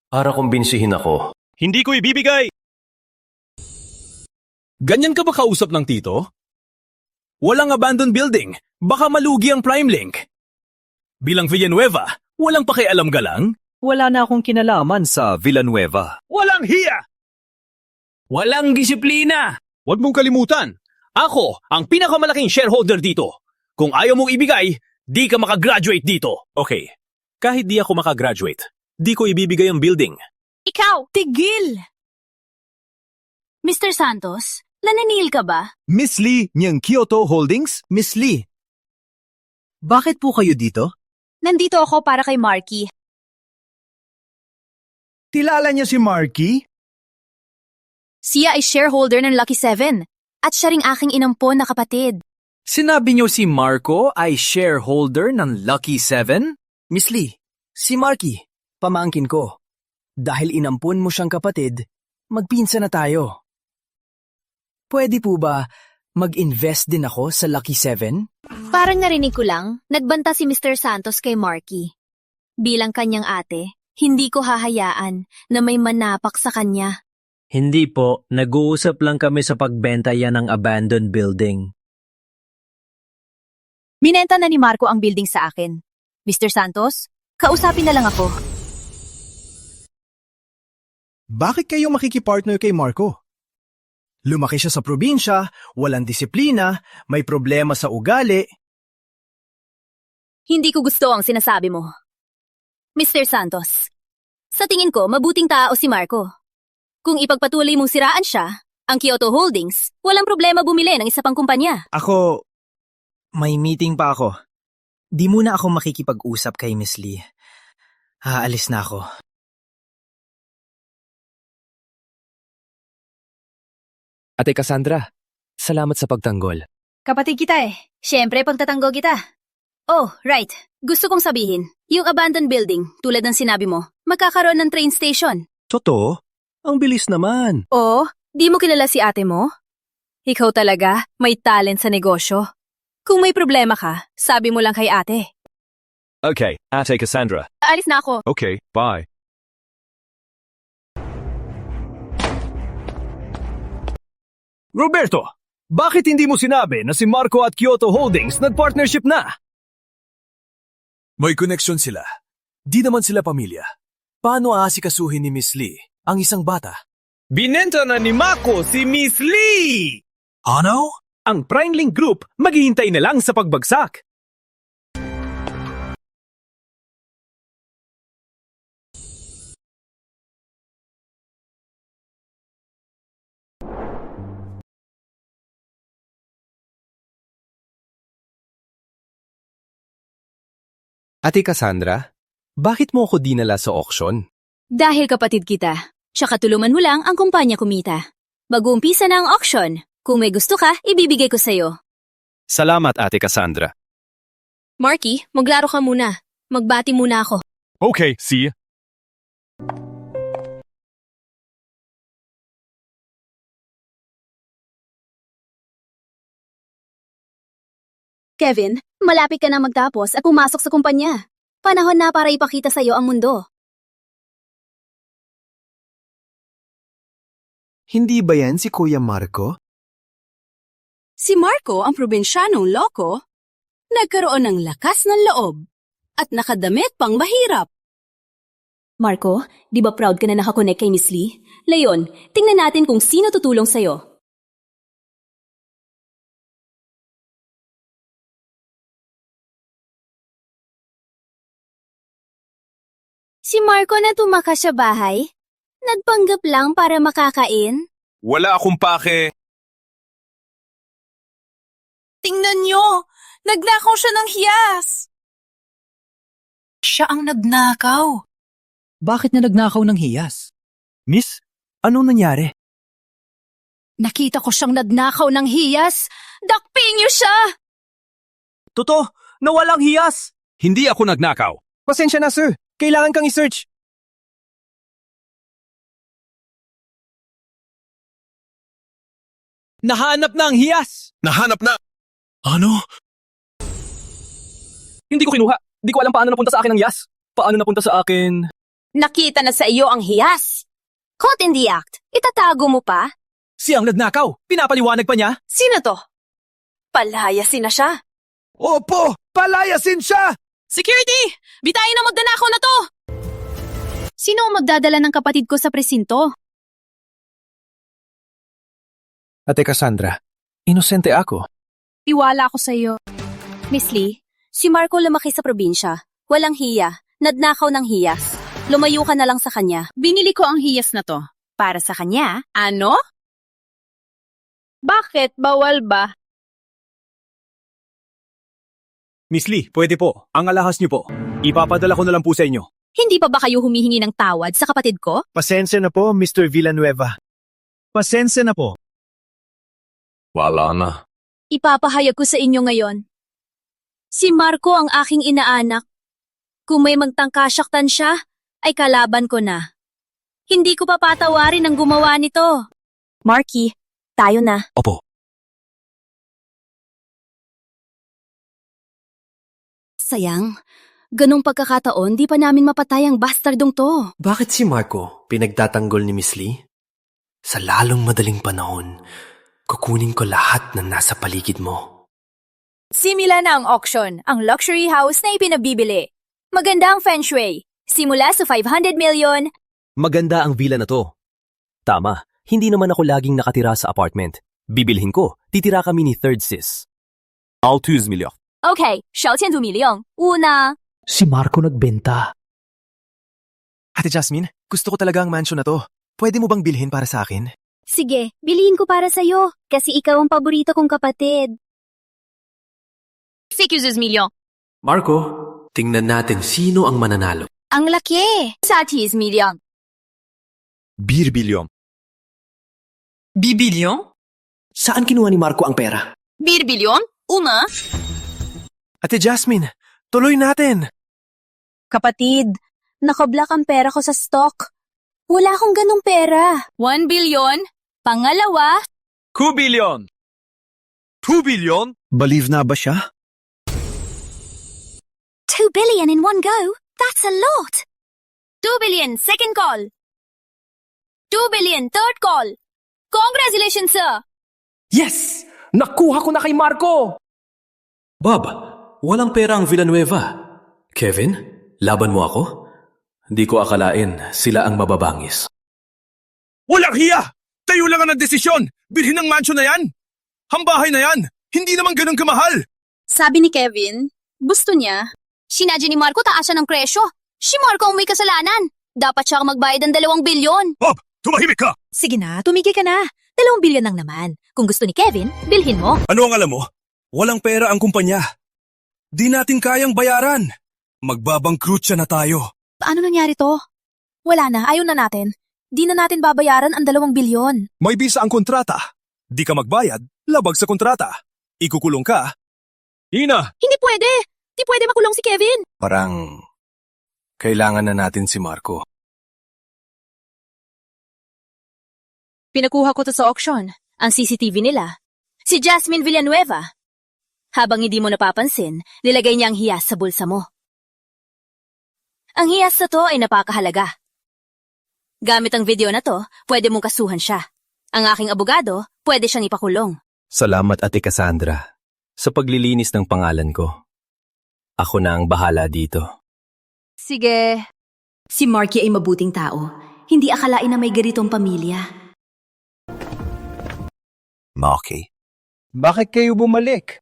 Para kumbinsihin ako. Hindi ko ibibigay! Ganyan ka ba kausap ng tito? Walang abandoned building. Baka malugi ang PrimeLink. Bilang Villanueva, walang pakialam ka lang? Wala na akong kinalaman sa Villanueva. Walang hiya! Walang disiplina! Huwag mong kalimutan, ako ang pinakamalaking shareholder dito. Kung ayaw mong ibigay, di ka makagraduate dito. Okay, kahit di ako makagraduate, di ko ibibigay ang building. Ikaw! Tigil! Mr. Santos, nananil ka ba? Miss Lee niyang Kyoto Holdings? Miss Lee, bakit po kayo dito? Nandito ako para kay Marky. Kilala niyo si Marky? Siya ay shareholder ng Lucky 7 at siya ring aking inampon na kapatid. Sinabi niyo si Marco ay shareholder ng Lucky 7? Miss Lee, si Marky, pamangkin ko. Dahil inampun mo siyang kapatid, magpinsan na tayo. Pwede po ba mag-invest din ako sa Lucky 7? Parang narinig ko lang, nagbanta si Mr. Santos kay Marky. Bilang kanyang ate, hindi ko hahayaan na may manapak sa kanya. Hindi po, nag-uusap lang kami sa pagbenta yan ng abandoned building. Minenta na ni Marco ang building sa akin. Mr. Santos, kausapin na lang ako. Bakit kayo makikipartner kay Marco? Lumaki siya sa probinsya, walang disiplina, may problema sa ugali. Hindi ko gusto ang sinasabi mo. Mr. Santos, sa tingin ko, mabuting tao si Marco. Kung ipagpatuloy mong siraan siya, ang Kyoto Holdings, walang problema bumili ng isa pang kumpanya. Ako, may meeting pa ako. Di muna ako makikipag-usap kay Miss Lee. Aalis na ako. Ate Cassandra, salamat sa pagtanggol. Kapatid kita eh. Siyempre, pagtatanggol kita. Oh, right. Gusto kong sabihin, yung abandoned building, tulad ng sinabi mo, magkakaroon ng train station. Totoo? Ang bilis naman. Oh, di mo kilala si ate mo? Ikaw talaga, may talent sa negosyo. Kung may problema ka, sabi mo lang kay ate. Okay, Ate Cassandra. Aalis na ako. Okay, bye. Roberto, bakit hindi mo sinabi na si Marco at Kyoto Holdings nag-partnership na? May koneksyon sila. Di naman sila pamilya. Paano aasikasuhin ni Miss Lee ang isang bata? Binenta na ni Mako si Miss Lee! Ano? Ang PrimeLink Group maghihintay na lang sa pagbagsak. Ate Cassandra, bakit mo ako dinala sa auction? Dahil kapatid kita, tsaka tulungan mo lang ang kumpanya kumita. Mag-uumpisa na ang auction. Kung may gusto ka, ibibigay ko sa'yo. Salamat, Ate Cassandra. Marky, maglaro ka muna. Magbati muna ako. Okay, see ya. Kevin, malapit ka na magtapos at pumasok sa kumpanya. Panahon na para ipakita sa'yo ang mundo. Hindi ba yan si Kuya Marco? Si Marco ang probinsyanong loko, nagkaroon ng lakas ng loob at nakadamit pang mahirap. Marco, di ba proud ka na nakakonect kay Miss Lee? Leon, tingnan natin kung sino tutulong sa'yo. Si Marco na tumakas sa bahay? Nagpanggap lang para makakain? Wala akong pake. Tingnan nyo! Nagnakaw siya ng hiyas! Siya ang nagnakaw. Bakit na nagnakaw ng hiyas? Miss, anong nangyari? Nakita ko siyang nagnakaw ng hiyas. Dakpin niyo siya! Totoo, nawalang hiyas. Hindi ako nagnakaw. Pasensya na, sir. Kailangan kang i-search. Nahanap na ang hiyas! Nahanap na! Ano? Hindi ko kinuha. Di ko alam paano napunta sa akin ang hiyas. Paano napunta sa akin? Nakita na sa iyo ang hiyas. Caught in the act. Itatago mo pa? Siyang nagnakaw. Pinapaliwanag pa niya. Sino to? Palayasin na siya. Opo! Palayasin siya! Security! Bitayin na magdanakaw na to! Sino ang magdadala ng kapatid ko sa presinto? Ate Cassandra, inosente ako. Tiwala ako sa iyo. Miss Lee, si Marco lumaki sa probinsya. Walang hiya. Nadnakaw ng hiyas. Lumayo ka na lang sa kanya. Binili ko ang hiyas na to. Para sa kanya, Ano? Bakit? Bawal ba? Miss Lee, pwede po. Ang alahas niyo po. Ipapadala ko na lang po sa inyo. Hindi pa ba kayo humihingi ng tawad sa kapatid ko? Pasensya na po, Mr. Villanueva. Pasensya na po. Wala na. ipapahayag ko sa inyo ngayon. Si Marco ang aking inaanak. Kung may magtangkasyaktan siya, ay kalaban ko na. Hindi ko papatawarin ang gumawa nito. Marky, tayo na. Opo. Sayang, ganong pagkakataon di pa namin mapatay ang bastardong to. Bakit si Marco pinagtatanggol ni Miss Lee? Sa lalong madaling panahon, kukunin ko lahat ng nasa paligid mo. Simula na ang auction, ang luxury house na ipinabibili. Maganda ang feng shui. Simula sa 500 million. Maganda ang villa na to. Tama, hindi naman ako laging nakatira sa apartment. Bibilhin ko, titira kami ni Third Sis. All 2 milyon. Okay, 6,2 million. Una. Si Marco nagbenta. Ate Jasmine, gusto ko talaga ang mansion na to. Pwede mo bang bilhin para sa akin? Sige, bilhin ko para sa'yo. Kasi ikaw ang paborito kong kapatid. 600 milyon. Marco, tingnan natin sino ang mananalo. Ang laki. 10 million. 1 bilyon. Bibilyon? Saan kinuha ni Marco ang pera? 1 bilyon? Una? Ate Jasmine, tuloy natin! Kapatid, nakablock ang pera ko sa stock. Wala akong ganong pera. 1 bilyon? Pangalawa, 2 bilyon. 2 bilyon? Believe na ba siya? 2 billion in one go. That's a lot. 2 billion, second call. 2 billion, third call. Congratulations, sir. Yes! Nakuha ko na kay Marco! Bob, walang pera ang Villanueva. Kevin, laban mo ako? Di ko akalain sila ang mababangis. Walang hiya! Tayo lang ang desisyon! Bilhin ang mansion na yan! Ang bahay na yan! Hindi naman ganun kamahal! Sabi ni Kevin, gusto niya. Sinadya ni Marco taasan ng presyo. Si Marco ang may kasalanan. Dapat siya ang magbayad ng 2 bilyon. Bob, tumahimik ka! Sige na, tumigil ka na. 2 bilyon lang naman. Kung gusto ni Kevin, bilhin mo. Ano ang alam mo? Walang pera ang kumpanya. Di natin kayang bayaran. Magbabangkrut na tayo. Paano nangyari to? Wala na, ayaw na natin. Di na natin babayaran ang 2 bilyon. May bisa ang kontrata. Di ka magbayad, labag sa kontrata. Ikukulong ka. Ina! Hindi pwede! Di pwede makulong si Kevin. Parang kailangan na natin si Marco. Pinakuha ko to sa auction. Ang CCTV nila. Si Jasmine Villanueva. Habang hindi mo napapansin, nilagay niya ang hiyas sa bulsa mo. Ang hiyas na to ay napakahalaga. Gamit ang video na to, pwede mong kasuhan siya. Ang aking abogado, pwede siyang ipakulong. Salamat, Ate Cassandra, sa paglilinis ng pangalan ko. Ako na ang bahala dito. Sige. Si Marky ay mabuting tao. Hindi akalain na may ganitong pamilya. Marky. Bakit kayo bumalik?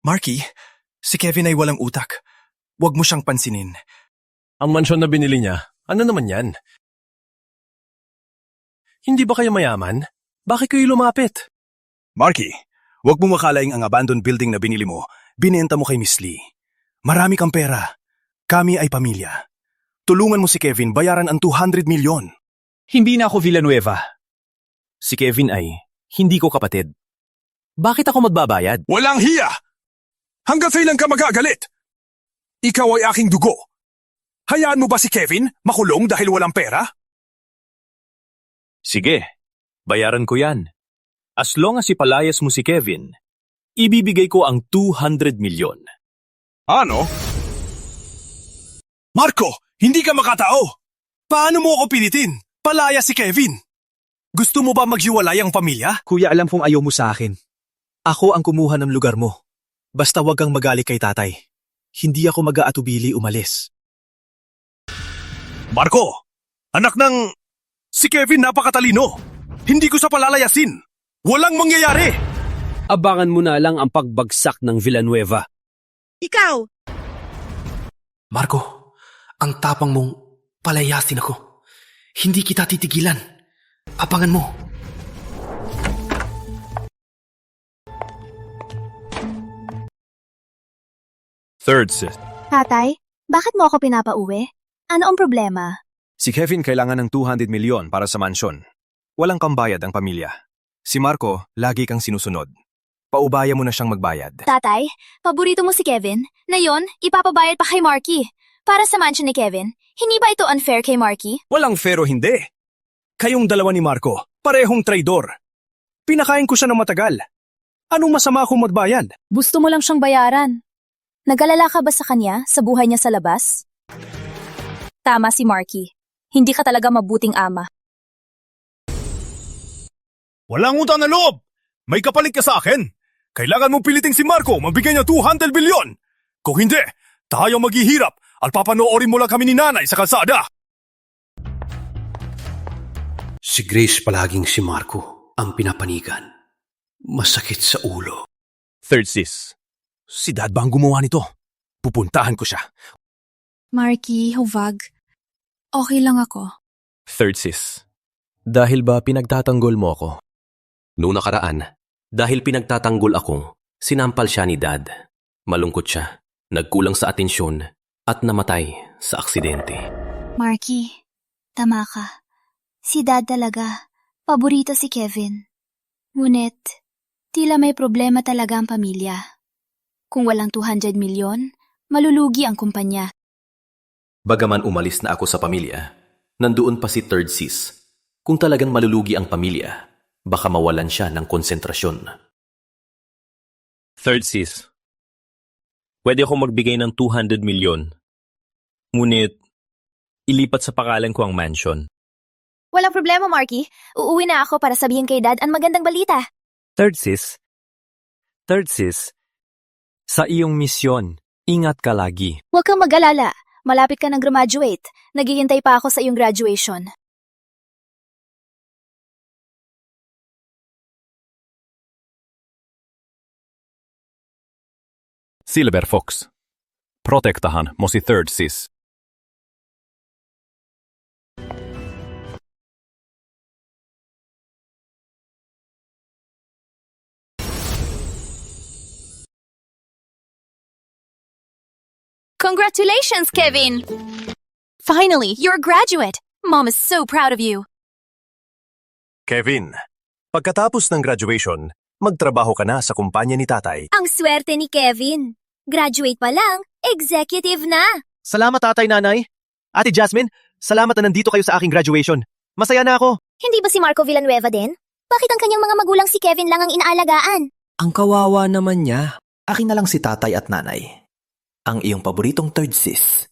Marky, si Kevin ay walang utak. Huwag mo siyang pansinin. Ang mansyon na binili niya, ano naman yan? Hindi ba kayo mayaman? Bakit kayo lumapit? Marky, huwag mo makalaing ang abandoned building na binili mo, binenta mo kay Miss Lee. Marami kang pera. Kami ay pamilya. Tulungan mo si Kevin bayaran ang 200 milyon. Hindi na ako Villanueva. Si Kevin ay hindi ko kapatid. Bakit ako magbabayad? Walang hiya! Hanggang kailan ka magagalit? Ikaw ay aking dugo. Hayaan mo ba si Kevin makulong dahil walang pera? Sige, bayaran ko yan. As long as ipalayas mo si Kevin, ibibigay ko ang 200 milyon. Ano? Marco, hindi ka makatao. Paano mo ako pilitin? Palaya si Kevin. Gusto mo ba maghiwalay ang pamilya? Kuya, alam kong ayaw mo sa akin. Ako ang kumuha ng lugar mo. Basta wag kang magali kay tatay. Hindi ako mag-aatubili umalis. Marco, anak ng... Si Kevin napakatalino. Hindi ko siya palalayasin. Walang mangyayari! Abangan mo na lang ang pagbagsak ng Villanueva. Ikaw! Marco, ang tapang mong palayasin ako. Hindi kita titigilan. Abangan mo. Third sis. Tatay, bakit mo ako pinapauwi? Ano ang problema? Si Kevin kailangan ng 200 milyon para sa mansyon. Walang pambayad ang pamilya. Si Marco, lagi kang sinusunod. Paubaya mo na siyang magbayad. Tatay, paborito mo si Kevin. Na yon, ipapabayad pa kay Marky. Para sa mansion ni Kevin, hindi ba ito unfair kay Marky? Walang fair o hindi. Kayong dalawa ni Marco, parehong traidor. Pinakain ko siya ng matagal. Anong masama kung magbayad? Gusto mo lang siyang bayaran. Nag-alala ka ba sa kanya, sa buhay niya sa labas? Tama si Marky. Hindi ka talaga mabuting ama. Walang utang na loob! May kapalit ka sa akin! Kailangan mong piliting si Marco mabigyan niya 200 bilyon! Kung hindi, tayo maghihirap at papanoorin mo lang kami ni nanay sa kalsada! Si Grace palaging si Marco ang pinapanigan. Masakit sa ulo. Third sis. Si Dad ba ang gumawa nito? Pupuntahan ko siya. Marky, huwag. Okay lang ako. Third sis. Dahil ba pinagtatanggol mo ako? Noong nakaraan, dahil pinagtatanggol akong, sinampal siya ni Dad. Malungkot siya, nagkulang sa atensyon, at namatay sa aksidente. Marky, tama ka. Si Dad talaga. Paborito si Kevin. Ngunit, tila may problema talaga ang pamilya. Kung walang 200 milyon, malulugi ang kumpanya. Bagaman umalis na ako sa pamilya, nandoon pa si Third Sis. Kung talagang malulugi ang pamilya, baka mawalan siya ng konsentrasyon. Third sis. Pwede ako magbigay ng 200 milyon. Ngunit, ilipat sa pangalan ko ang mansion. Walang problema, Marky. Uuwi na ako para sabihin kay Dad ang magandang balita. Third sis. Third sis. Sa iyong misyon, ingat ka lagi. Huwag kang mag-alala. Malapit ka ng graduate. Naghihintay pa ako sa iyong graduation. Silver Fox. Protektahan mo si Third Sis. Congratulations, Kevin! Finally, you're a graduate. Mom is so proud of you. Kevin, pagkatapos ng graduation, magtrabaho ka na sa kumpanya ni tatay. Ang swerte ni Kevin. Graduate pa lang, executive na. Salamat tatay nanay. Ate Jasmine, salamat na nandito kayo sa aking graduation. Masaya na ako. Hindi ba si Marco Villanueva din? Bakit ang kanyang mga magulang si Kevin lang ang inaalagaan? Ang kawawa naman niya. Akin na lang si tatay at nanay. Ang iyong paboritong third sis.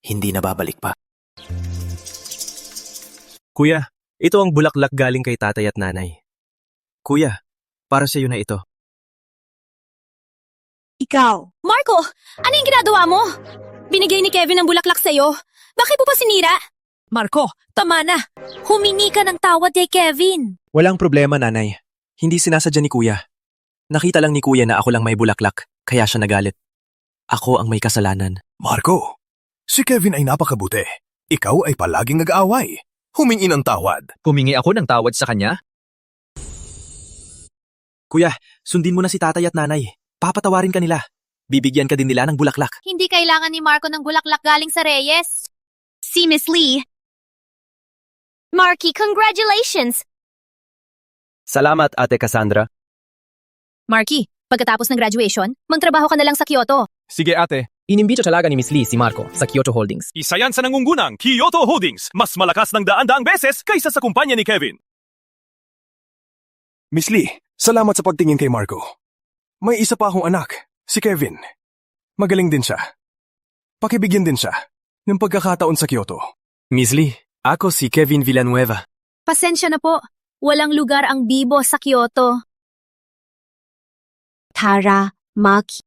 Hindi na babalik pa. Kuya, ito ang bulaklak galing kay tatay at nanay. Kuya, para sa iyo na ito. Ikaw. Marco, ano yung ginagawa mo? Binigay ni Kevin ang bulaklak sa'yo. Bakit mo pa sinira? Marco, tama na. Humingi ka ng tawad kay Kevin. Walang problema nanay. Hindi sinasadya ni kuya. Nakita lang ni kuya na ako lang may bulaklak, kaya siya nagalit. Ako ang may kasalanan. Marco, si Kevin ay napakabuti. Ikaw ay palaging nag-aaway. Humingi ng tawad. Humingi ako ng tawad sa kanya? Kuya, sundin mo na si tatay at nanay. Papatawarin ka nila. Bibigyan ka din nila ng bulaklak. Hindi kailangan ni Marco ng bulaklak galing sa Reyes. Si Miss Lee. Marky, congratulations! Salamat, Ate Cassandra. Marky, pagkatapos ng graduation, magtrabaho ka na lang sa Kyoto. Sige ate. Inimbito talaga ni Miss Lee si Marco sa Kyoto Holdings. Isa yan sa nangungunang Kyoto Holdings. Mas malakas ng daan-daang beses kaysa sa kumpanya ni Kevin. Miss Lee, salamat sa pagtingin kay Marco. May isa pa akong anak, si Kevin. Magaling din siya. Pakibigyan din siya ng pagkakataon sa Kyoto. Miss Lee, ako si Kevin Villanueva. Pasensya na po. Walang lugar ang bibo sa Kyoto. Tara, Maki.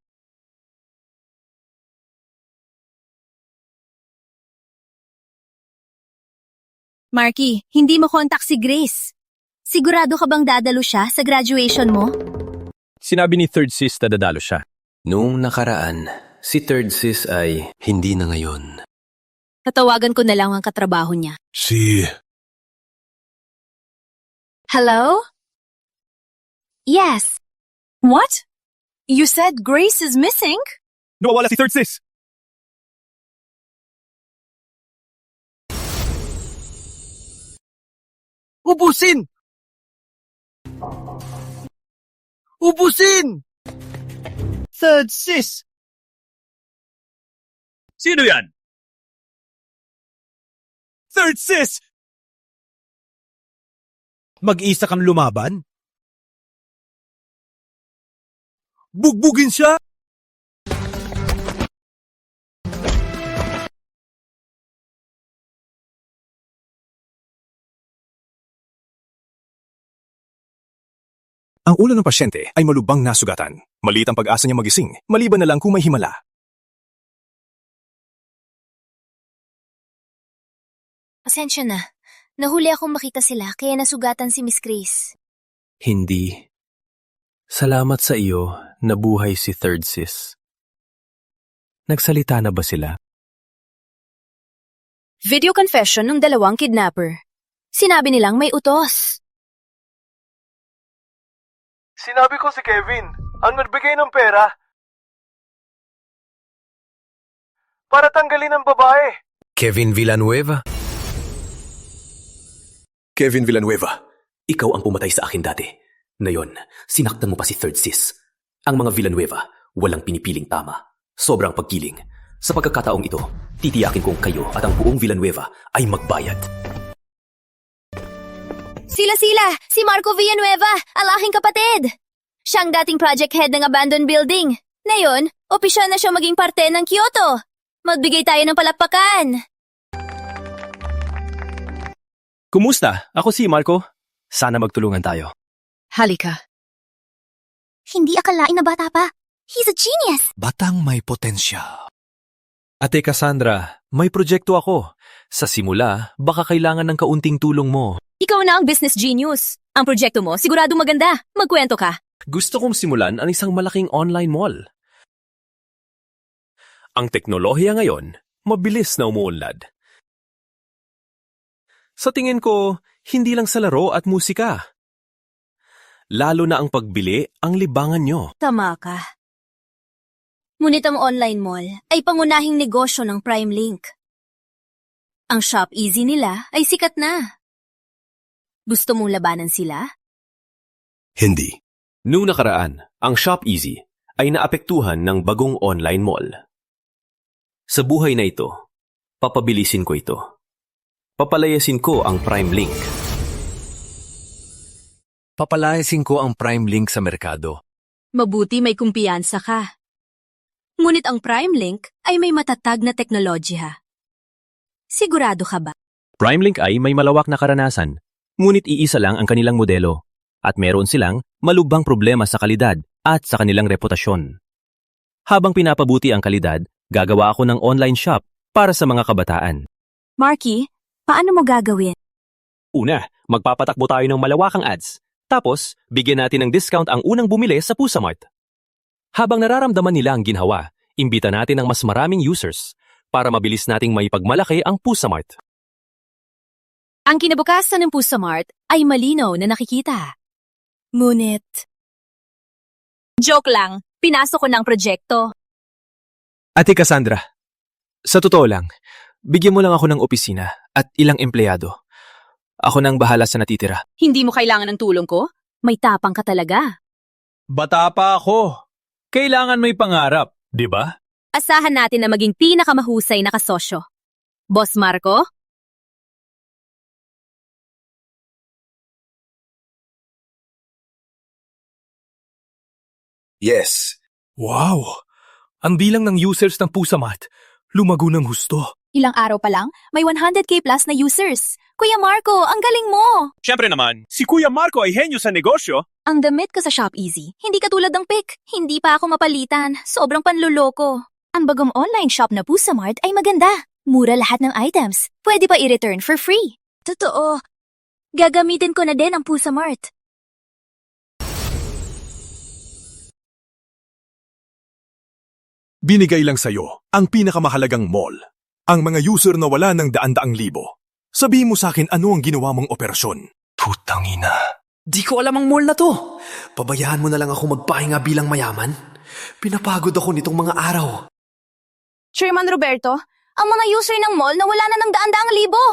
Marky, hindi mo kontak si Grace. Sigurado ka bang dadalo siya sa graduation mo? Sinabi ni Third Sis na dadalo siya. Noong nakaraan, si Third Sis ay hindi na ngayon. Tatawagan ko na lang ang katrabaho niya. Hello? Yes. What? You said Grace is missing? Nawawala si Third Sis! Ubusin! Ubusin! Third Sis! Sino yan? Third Sis! Mag-isa kang lumaban? Bugbugin siya! Ang ulo ng pasyente ay malubhang nasugatan. Maliit ang pag-asa niya magising, maliban na lang kung may himala. Pasensya na. Nahuli akong makita sila kaya nasugatan si Miss Grace. Hindi. Salamat sa iyo, nabuhay si Third Sis. Nagsalita na ba sila? Video confession ng dalawang kidnapper. Sinabi nilang may utos. Sinabi ko si Kevin, ang nagbigay ng pera. Para tanggalin ang babae. Kevin Villanueva? Kevin Villanueva. Ikaw ang pumatay sa akin dati. Ngayon, sinaktan mo pa si Third Sis. Ang mga Villanueva, walang pinipiling tama. Sobrang pagkiling. Sa pagkakataong ito, titiyakin kong kayo at ang buong Villanueva ay magbayad. Sila! Si Marco Villanueva, ang aking kapatid! Siya ang dating project head ng abandoned building. Ngayon, opisyal na siya maging parte ng Kyoto. Magbigay tayo ng palakpakan. Kumusta? Ako si Marco. Sana magtulungan tayo. Halika. Hindi akalain na bata pa. He's a genius! Batang may potensya. Ate Cassandra, may proyekto ako. Sa simula, baka kailangan ng kaunting tulong mo. Ikaw na ang business genius. Ang proyekto mo, sigurado maganda. Magkwento ka. Gusto kong simulan ang isang malaking online mall. Ang teknolohiya ngayon, mabilis na umuunlad. Sa tingin ko, hindi lang sa laro at musika. Lalo na ang pagbili ang libangan nyo. Tama ka. Ngunit ang online mall ay pangunahing negosyo ng Prime Link. Ang Shop Easy nila ay sikat na. Gusto mong labanan sila? Hindi. Noong nakaraan, ang Shop Easy ay naapektuhan ng bagong online mall. Sa buhay na ito, papabilisin ko ito. Papalayasin ko ang Prime Link. Papalayasin ko ang Prime Link sa merkado. Mabuti may kumpiyansa ka. Ngunit ang Prime Link ay may matatag na teknolohiya. Sigurado ka ba? Prime Link ay may malawak na karanasan, ngunit iisa lang ang kanilang modelo. At meron silang malubhang problema sa kalidad at sa kanilang reputasyon. Habang pinapabuti ang kalidad, gagawa ako ng online shop para sa mga kabataan. Marky, paano mo gagawin? Una, magpapatakbo tayo ng malawakang ads. Tapos, bigyan natin ng discount ang unang bumili sa Pusamart. Habang nararamdaman nila ang ginhawa, imbita natin ang mas maraming users para mabilis nating maipagmalaki ang Pusamart. Ang kinabukasan ng Pusamart ay malinaw na nakikita. Ngunit... Joke lang, pinasok ko ng proyekto. Ate Cassandra, sa totoo lang, bigyan mo lang ako ng opisina at ilang empleyado. Ako nang bahala sa natitira. Hindi mo kailangan ng tulong ko? May tapang ka talaga. Bata pa ako. Kailangan may pangarap, di ba? Asahan natin na maging pinakamahusay na kasosyo. Boss Marco? Yes. Wow! Ang bilang ng users ng Pusamart, lumago ng husto. Ilang araw pa lang, may 100k plus na users. Kuya Marco, ang galing mo! Siyempre naman, si Kuya Marco ay henyo sa negosyo. Ang damit ko sa Shop Easy, hindi katulad ng pic. Hindi pa ako mapalitan. Sobrang panluloko. Ang bagong online shop na Pusamart ay maganda. Mura lahat ng items. Pwede pa i-return for free. Totoo. Gagamitin ko na din ang Pusa Mart. Binigay lang sa'yo ang pinakamahalagang mall. Ang mga user na wala ng daan-daang libo. Sabihin mo sa akin ano ang ginawa mong operasyon. Putang ina. Di ko alam ang mall na to. Pabayaan mo na lang ako magpahinga bilang mayaman. Pinapagod ako nitong mga araw. Chairman Roberto, ang mga user ng mall nawala na ng daan-daang libo.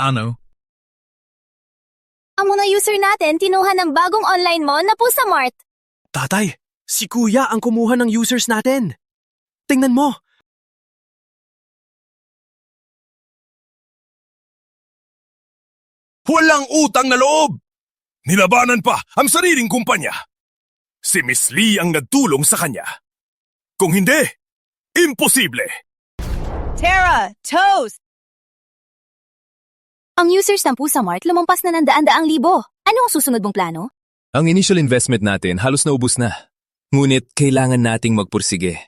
Ano? Ang mga user natin tinuha ng bagong online mall na Pusa Mart. Tatay, si Kuya ang kumuha ng users natin. Tingnan mo. Walang utang na loob! Nilabanan pa ang sariling kumpanya. Si Miss Lee ang nagtulong sa kanya. Kung hindi, imposible! Tara, toast! Ang users ng Pusa Mart lumampas na ng daan-daang libo. Ano ang susunod mong plano? Ang initial investment natin halos naubos na. Ngunit kailangan nating magpursige.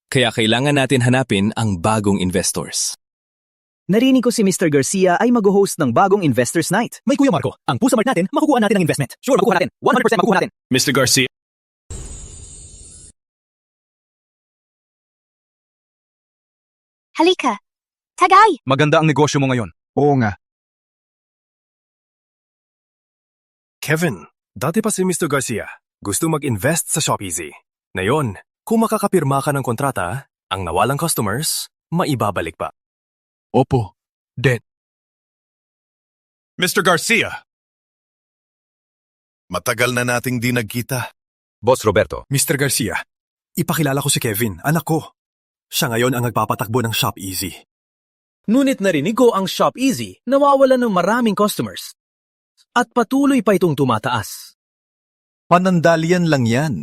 Kaya kailangan natin hanapin ang bagong investors. Narinig ko si Mr. Garcia ay mag-host ng bagong Investors Night. May Kuya Marco, ang Pusa Mart natin, makukuha natin ang investment. Sure, makukuha natin. 100% makukuha natin. Mr. Garcia. Halika. Tagay! Maganda ang negosyo mo ngayon. Oo nga. Kevin, dati pa si Mr. Garcia. Gusto mag-invest sa ShopEasy. Ngayon, kung makakapirma ka ng kontrata, ang nawalang customers, maibabalik pa. Opo. Dead. Mr. Garcia! Matagal na nating di nagkita. Boss Roberto. Mr. Garcia, ipakilala ko si Kevin, anak ko. Siya ngayon ang nagpapatakbo ng ShopEasy. Ngunit narinig ko ang ShopEasy nawawalan ng maraming customers. At patuloy pa itong tumataas. Panandalian lang yan.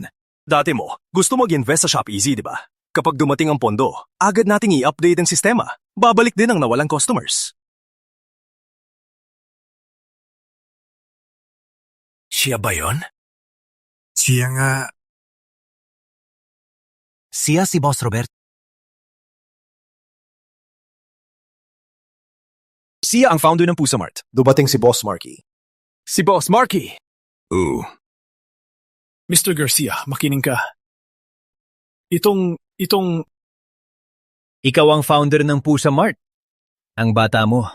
Dati mo, gusto mag-invest sa ShopEasy, di ba? Kapag dumating ang pondo, agad nating i-update ang sistema. Babalik din ang nawalang customers. Siya ba yon? Siya nga. Siya si Boss Robert. Siya ang founder ng Pusa Mart. Dumating si Boss Marky. Si Boss Marky. Ooh. Mr. Garcia, makinig ka. Itong... Ikaw ang founder ng Pusa Mart. Ang bata mo.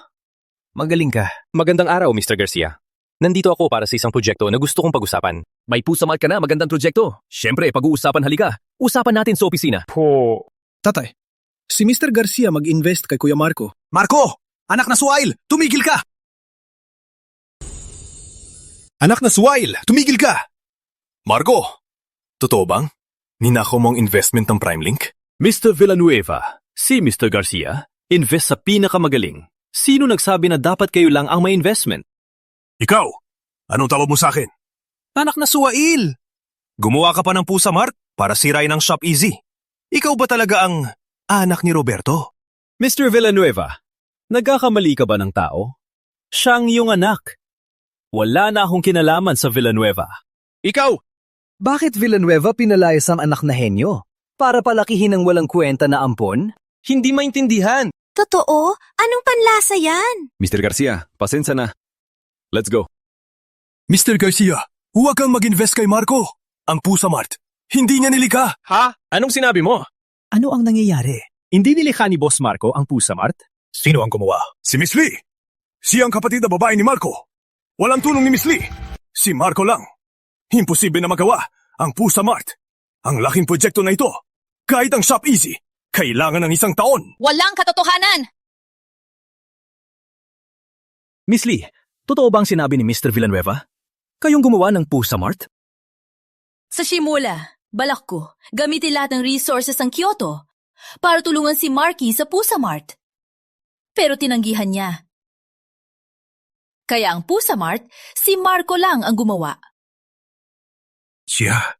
Magaling ka. Magandang araw, Mr. Garcia. Nandito ako para sa isang proyekto na gusto kong pag-usapan. May Pusa Mart ka na, magandang proyekto. Siyempre, pag-uusapan halika. Usapan natin sa opisina. Tatay, si Mr. Garcia mag-invest kay Kuya Marco. Marco! Anak na Suwail! Tumigil ka! Anak na Suwail! Tumigil ka! Marco! Totoo bang? Ninako mo ang investment ng PrimeLink? Mr. Villanueva, si Mr. Garcia, invest sa pinakamagaling. Sino nagsabi na dapat kayo lang ang may investment? Ikaw! Anong tawag mo sa akin? Anak na Suwail! Gumawa ka pa ng Pusa Mart para sirain ang ShopEasy. Ikaw ba talaga ang anak ni Roberto? Mr. Villanueva, nagkakamali ka ba ng tao? Siyang iyong anak. Wala na akong kinalaman sa Villanueva. Ikaw! Bakit Villanueva pinalayas ang anak na henyo? Para palakihin ang walang kwenta na ampon? Hindi maintindihan. Totoo? Anong panlasa yan? Mr. Garcia, pasensya na. Let's go. Mr. Garcia, huwag kang mag-invest kay Marco. Ang Pusa Mart, hindi niya nilikha. Ha? Anong sinabi mo? Ano ang nangyayari? Hindi nilikha ni Boss Marco ang Pusa Mart? Sino ang gumawa? Si Miss Lee. Siya ang kapatid na babae ni Marco. Walang tulong ni Miss Lee. Si Marco lang. Imposible na magawa ang Pusa Mart. Ang laking proyekto na ito, kahit ang ShopEasy, kailangan ng isang taon. Walang katotohanan! Miss Lee, totoo ba ang sinabi ni Mr. Villanueva? Kayong gumawa ng Pusa Mart? Sa simula, balak ko, gamitin lahat ng resources ng Kyoto para tulungan si Marky sa Pusa Mart. Pero tinanggihan niya. Kaya ang Pusa Mart, si Marco lang ang gumawa. Siya,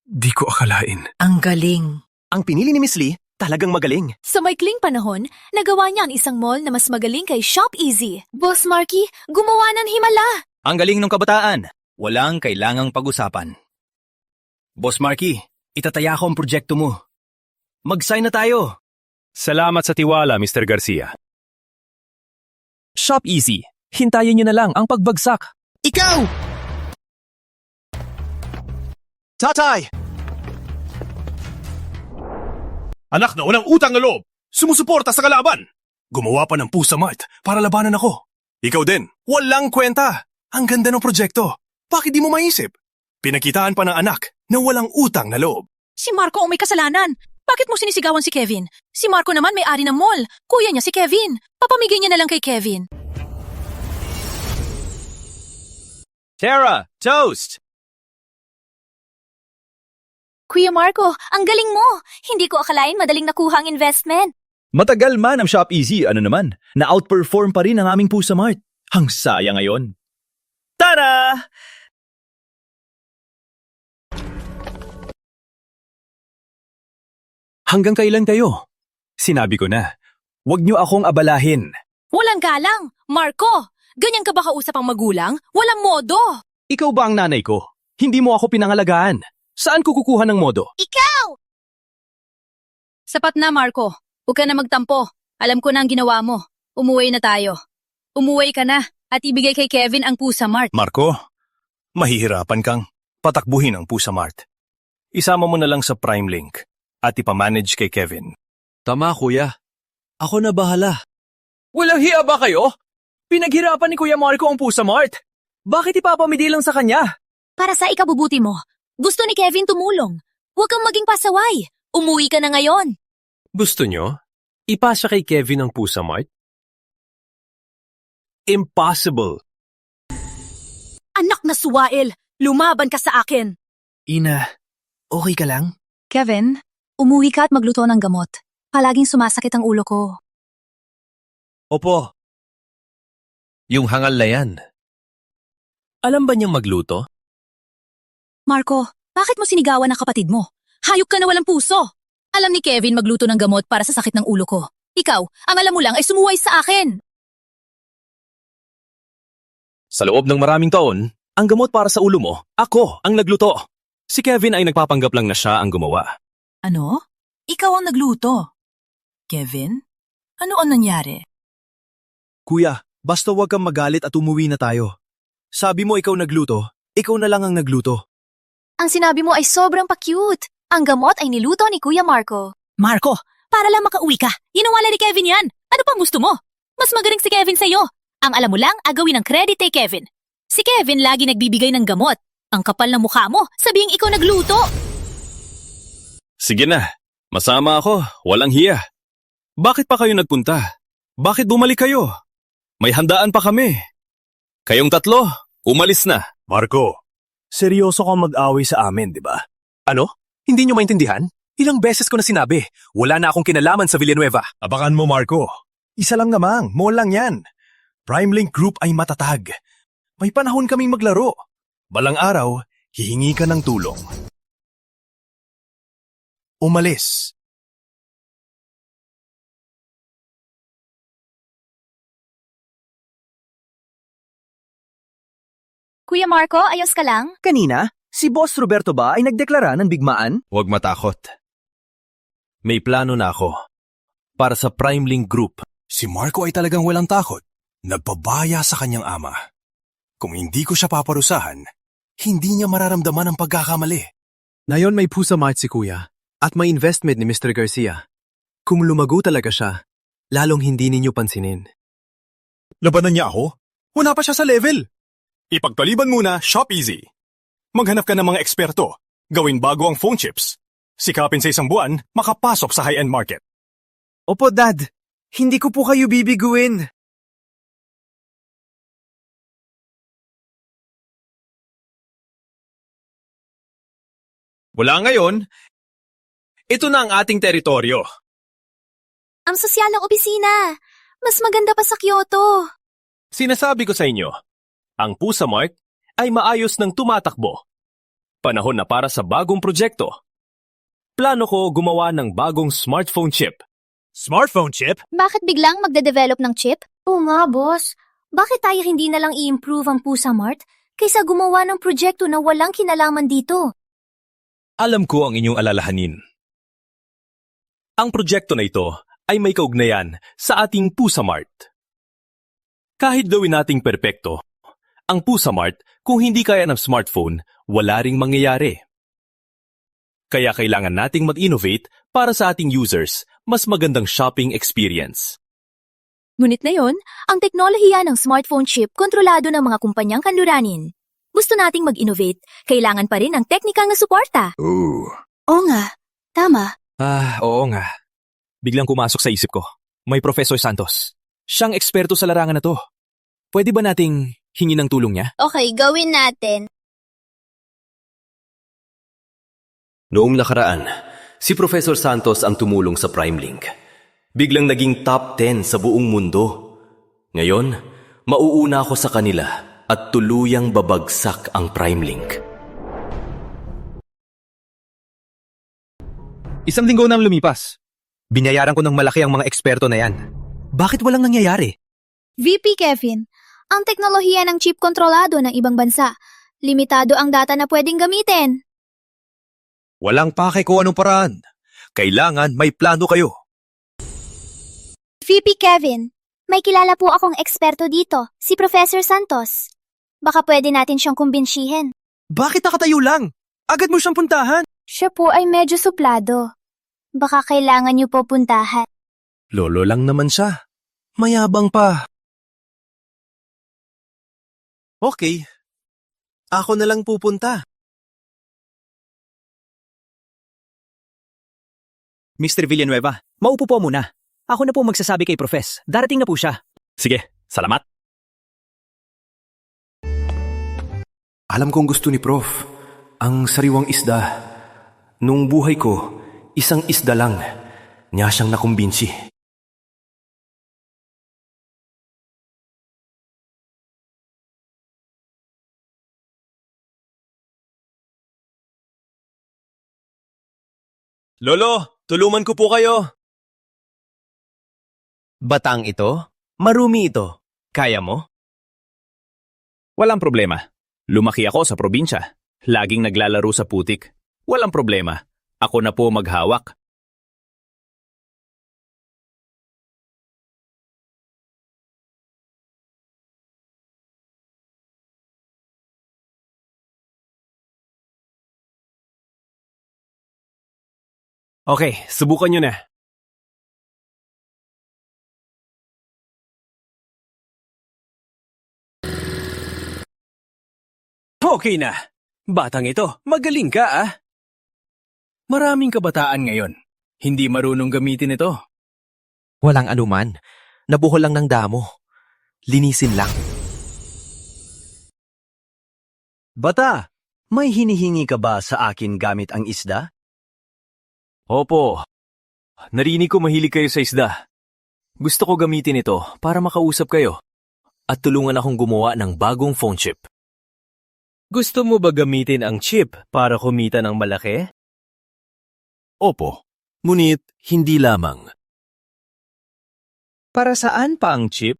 di ko akalain. Ang galing. Ang pinili ni Miss Lee, talagang magaling. Sa maikling panahon, nagawa niya ang isang mall na mas magaling kay ShopEasy. Boss Marky, gumawa ng himala. Ang galing ng kabataan. Walang kailangang pag-usapan. Boss Marky, itataya ko ang proyekto mo. Mag-sign na tayo. Salamat sa tiwala, Mr. Garcia. ShopEasy, hintayin niyo na lang ang pagbagsak. Ikaw! Tatay! Anak na walang utang na loob! Sumusuporta sa kalaban! Gumawa pa ng Pusa Mart para labanan ako. Ikaw din, walang kwenta! Ang ganda ng proyekto. Bakit di mo maisip? Pinakitaan pa ng anak na walang utang na loob. Si Marco ang may kasalanan. Bakit mo sinisigawan si Kevin? Si Marco naman may-ari ng mall. Kuya niya si Kevin. Papamigay niya na lang kay Kevin. Tara, toast! Kuya Marco, ang galing mo! Hindi ko akalain madaling nakuha ang investment. Matagal man ang Shop Easy, ano naman, na-outperform pa rin ang aming Pusa Mart. Ang saya ngayon. Tara! Hanggang kailan kayo? Sinabi ko na, huwag niyo akong abalahin. Walang galang! Marco! Ganyan ka ba kausap ang magulang? Walang modo! Ikaw ba ang nanay ko? Hindi mo ako pinangalagaan. Saan ko kukuha ng modo? Ikaw! Sapat na, Marco. Huwag ka na magtampo. Alam ko na ang ginawa mo. Umuwi na tayo. Umuwi ka na at ibigay kay Kevin ang Pusa Mart. Marco, mahihirapan kang patakbuhin ang Pusa Mart. Isama mo na lang sa Prime Link at ipamanage kay Kevin. Tama, kuya. Ako na bahala. Walang hiya ba kayo? Pinaghirapan ni Kuya Marco ang Pusa Mart. Bakit ipapamidi lang sa kanya? Para sa ikabubuti mo, gusto ni Kevin tumulong. Huwag kang maging pasaway. Umuwi ka na ngayon. Gusto nyo? Ipasa kay Kevin ang Pusa Mart? Impossible. Anak na suwail! Lumaban ka sa akin! Ina, okay ka lang? Kevin, umuwi ka at magluto ng gamot. Palaging sumasakit ang ulo ko. Opo. Yung hangal na yan. Alam ba niyang magluto? Marco, bakit mo sinigawan ang kapatid mo? Hayop ka na walang puso! Alam ni Kevin magluto ng gamot para sa sakit ng ulo ko. Ikaw, ang alam mo lang ay sumuway sa akin! Sa loob ng maraming taon, ang gamot para sa ulo mo, ako ang nagluto. Si Kevin ay nagpapanggap lang na siya ang gumawa. Ano? Ikaw ang nagluto? Kevin? Ano ang nangyari? Kuya, basta huwag kang magalit at umuwi na tayo. Sabi mo ikaw nagluto, ikaw na lang ang nagluto. Ang sinabi mo ay sobrang pa-cute. Ang gamot ay niluto ni Kuya Marco. Marco, para lang makauwi ka. Ginawala ni Kevin yan. Ano pang gusto mo? Mas magaling si Kevin sa'yo. Ang alam mo lang, agawin ng credit kay Kevin. Si Kevin lagi nagbibigay ng gamot. Ang kapal ng mukha mo, sabihing ikaw nagluto. Sige na, masama ako, walang hiya. Bakit pa kayo nagpunta? Bakit bumalik kayo? May handaan pa kami. Kayong tatlo, umalis na. Marco, seryoso kang mag-away sa amin, di ba? Ano? Hindi niyo maintindihan? Ilang beses ko na sinabi, wala na akong kinalaman sa Villanueva. Abakan mo, Marco. Isa lang namang, mall lang yan. Prime Link Group ay matatag. May panahon kaming maglaro. Balang araw, hihingi ka ng tulong. Umalis. Kuya Marco, ayos ka lang? Kanina, si Boss Roberto ba ay nagdeklara ng bigmaan? Huwag matakot. May plano na ako para sa Prime Link Group. Si Marco ay talagang walang takot. Nagpabaya sa kanyang ama. Kung hindi ko siya paparusahan, hindi niya mararamdaman ang pagkakamali. Ngayon may Pusa Mart si Kuya at may investment ni Mr. Garcia. Kung lumago talaga siya, lalong hindi ninyo pansinin. Labanan niya ako? Wala pa siya sa level. Ipagpaliban muna Shop Easy. Maghanap ka ng mga eksperto. Gawin bago ang phone chips. Sikapin sa isang buwan, makapasok sa high-end market. Opo, Dad. Hindi ko po kayo bibiguin. Wala ngayon. Ito na ang ating teritoryo. Ang sosyal ng opisina. Mas maganda pa sa Kyoto. Sinasabi ko sa inyo, ang Pusa Mart ay maayos ng tumatakbo. Panahon na para sa bagong proyekto. Plano ko gumawa ng bagong smartphone chip. Smartphone chip? Bakit biglang magde-develop ng chip? Oo nga, boss. Bakit tayo hindi na lang i-improve ang Pusa Mart kaysa gumawa ng proyekto na walang kinalaman dito? Alam ko ang inyong alalahanin. Ang proyekto na ito ay may kaugnayan sa ating Pusa Mart. Kahit gawin nating perpekto, Ang Pusamart, kung hindi kaya ng smartphone, wala ring mangyayari. Kaya kailangan nating mag-innovate para sa ating users, mas magandang shopping experience. Ngunit ngayon, ang teknolohiya ng smartphone chip kontrolado ng mga kumpanyang kanluranin. Gusto nating mag-innovate, kailangan pa rin ng technical na suporta. Oo nga, tama. Oo nga. Biglang pumasok sa isip ko. May Professor Santos. Siyang eksperto sa larangan na to. Pwede ba nating hingi ng tulong niya? Okay, gawin natin. Noong nakaraan, si Professor Santos ang tumulong sa PrimeLink. Biglang naging top 10 sa buong mundo. Ngayon, mauuna ako sa kanila at tuluyang babagsak ang PrimeLink. Isang linggo nang lumipas. Binayaran ko ng malaki ang mga eksperto na yan. Bakit walang nangyayari? VP Kevin, ang teknolohiya ng chip kontrolado ng ibang bansa. Limitado ang data na pwedeng gamitin. Walang pake kung anong paraan. Kailangan may plano kayo. VP Kevin, may kilala po akong eksperto dito, si Professor Santos. Baka pwede natin siyang kumbinsihin. Bakit nakatayo lang? Agad mo siyang puntahan. Siya po ay medyo suplado. Baka kailangan niyo po puntahan. Lolo lang naman siya. Mayabang pa. Okay. Ako na lang pupunta. Mr. Villanueva, maupo po muna. Ako na po magsasabi kay Profes. Darating na po siya. Sige, salamat. Alam kong gusto ni Prof. Ang sariwang isda. Nung buhay ko, isang isda lang. Niya siyang nakumbinsi. Lolo, tulungan ko po kayo. Batang ito? Marumi ito. Kaya mo? Walang problema. Lumaki ako sa probinsya. Laging naglalaro sa putik. Walang problema. Ako na po maghawak. Okay, subukan nyo na. Okay na. Batang ito, magaling ka ah. Maraming kabataan ngayon. Hindi marunong gamitin ito. Walang anuman. Nabuhol lang ng damo. Linisin lang. Bata, may hinihingi ka ba sa akin gamit ang isda? Opo. Narinig ko mahilig kayo sa isda. Gusto ko gamitin ito para makausap kayo at tulungan akong gumawa ng bagong phone chip. Gusto mo ba gamitin ang chip para kumita ng malaki? Opo. Ngunit hindi lamang. Para saan pa ang chip?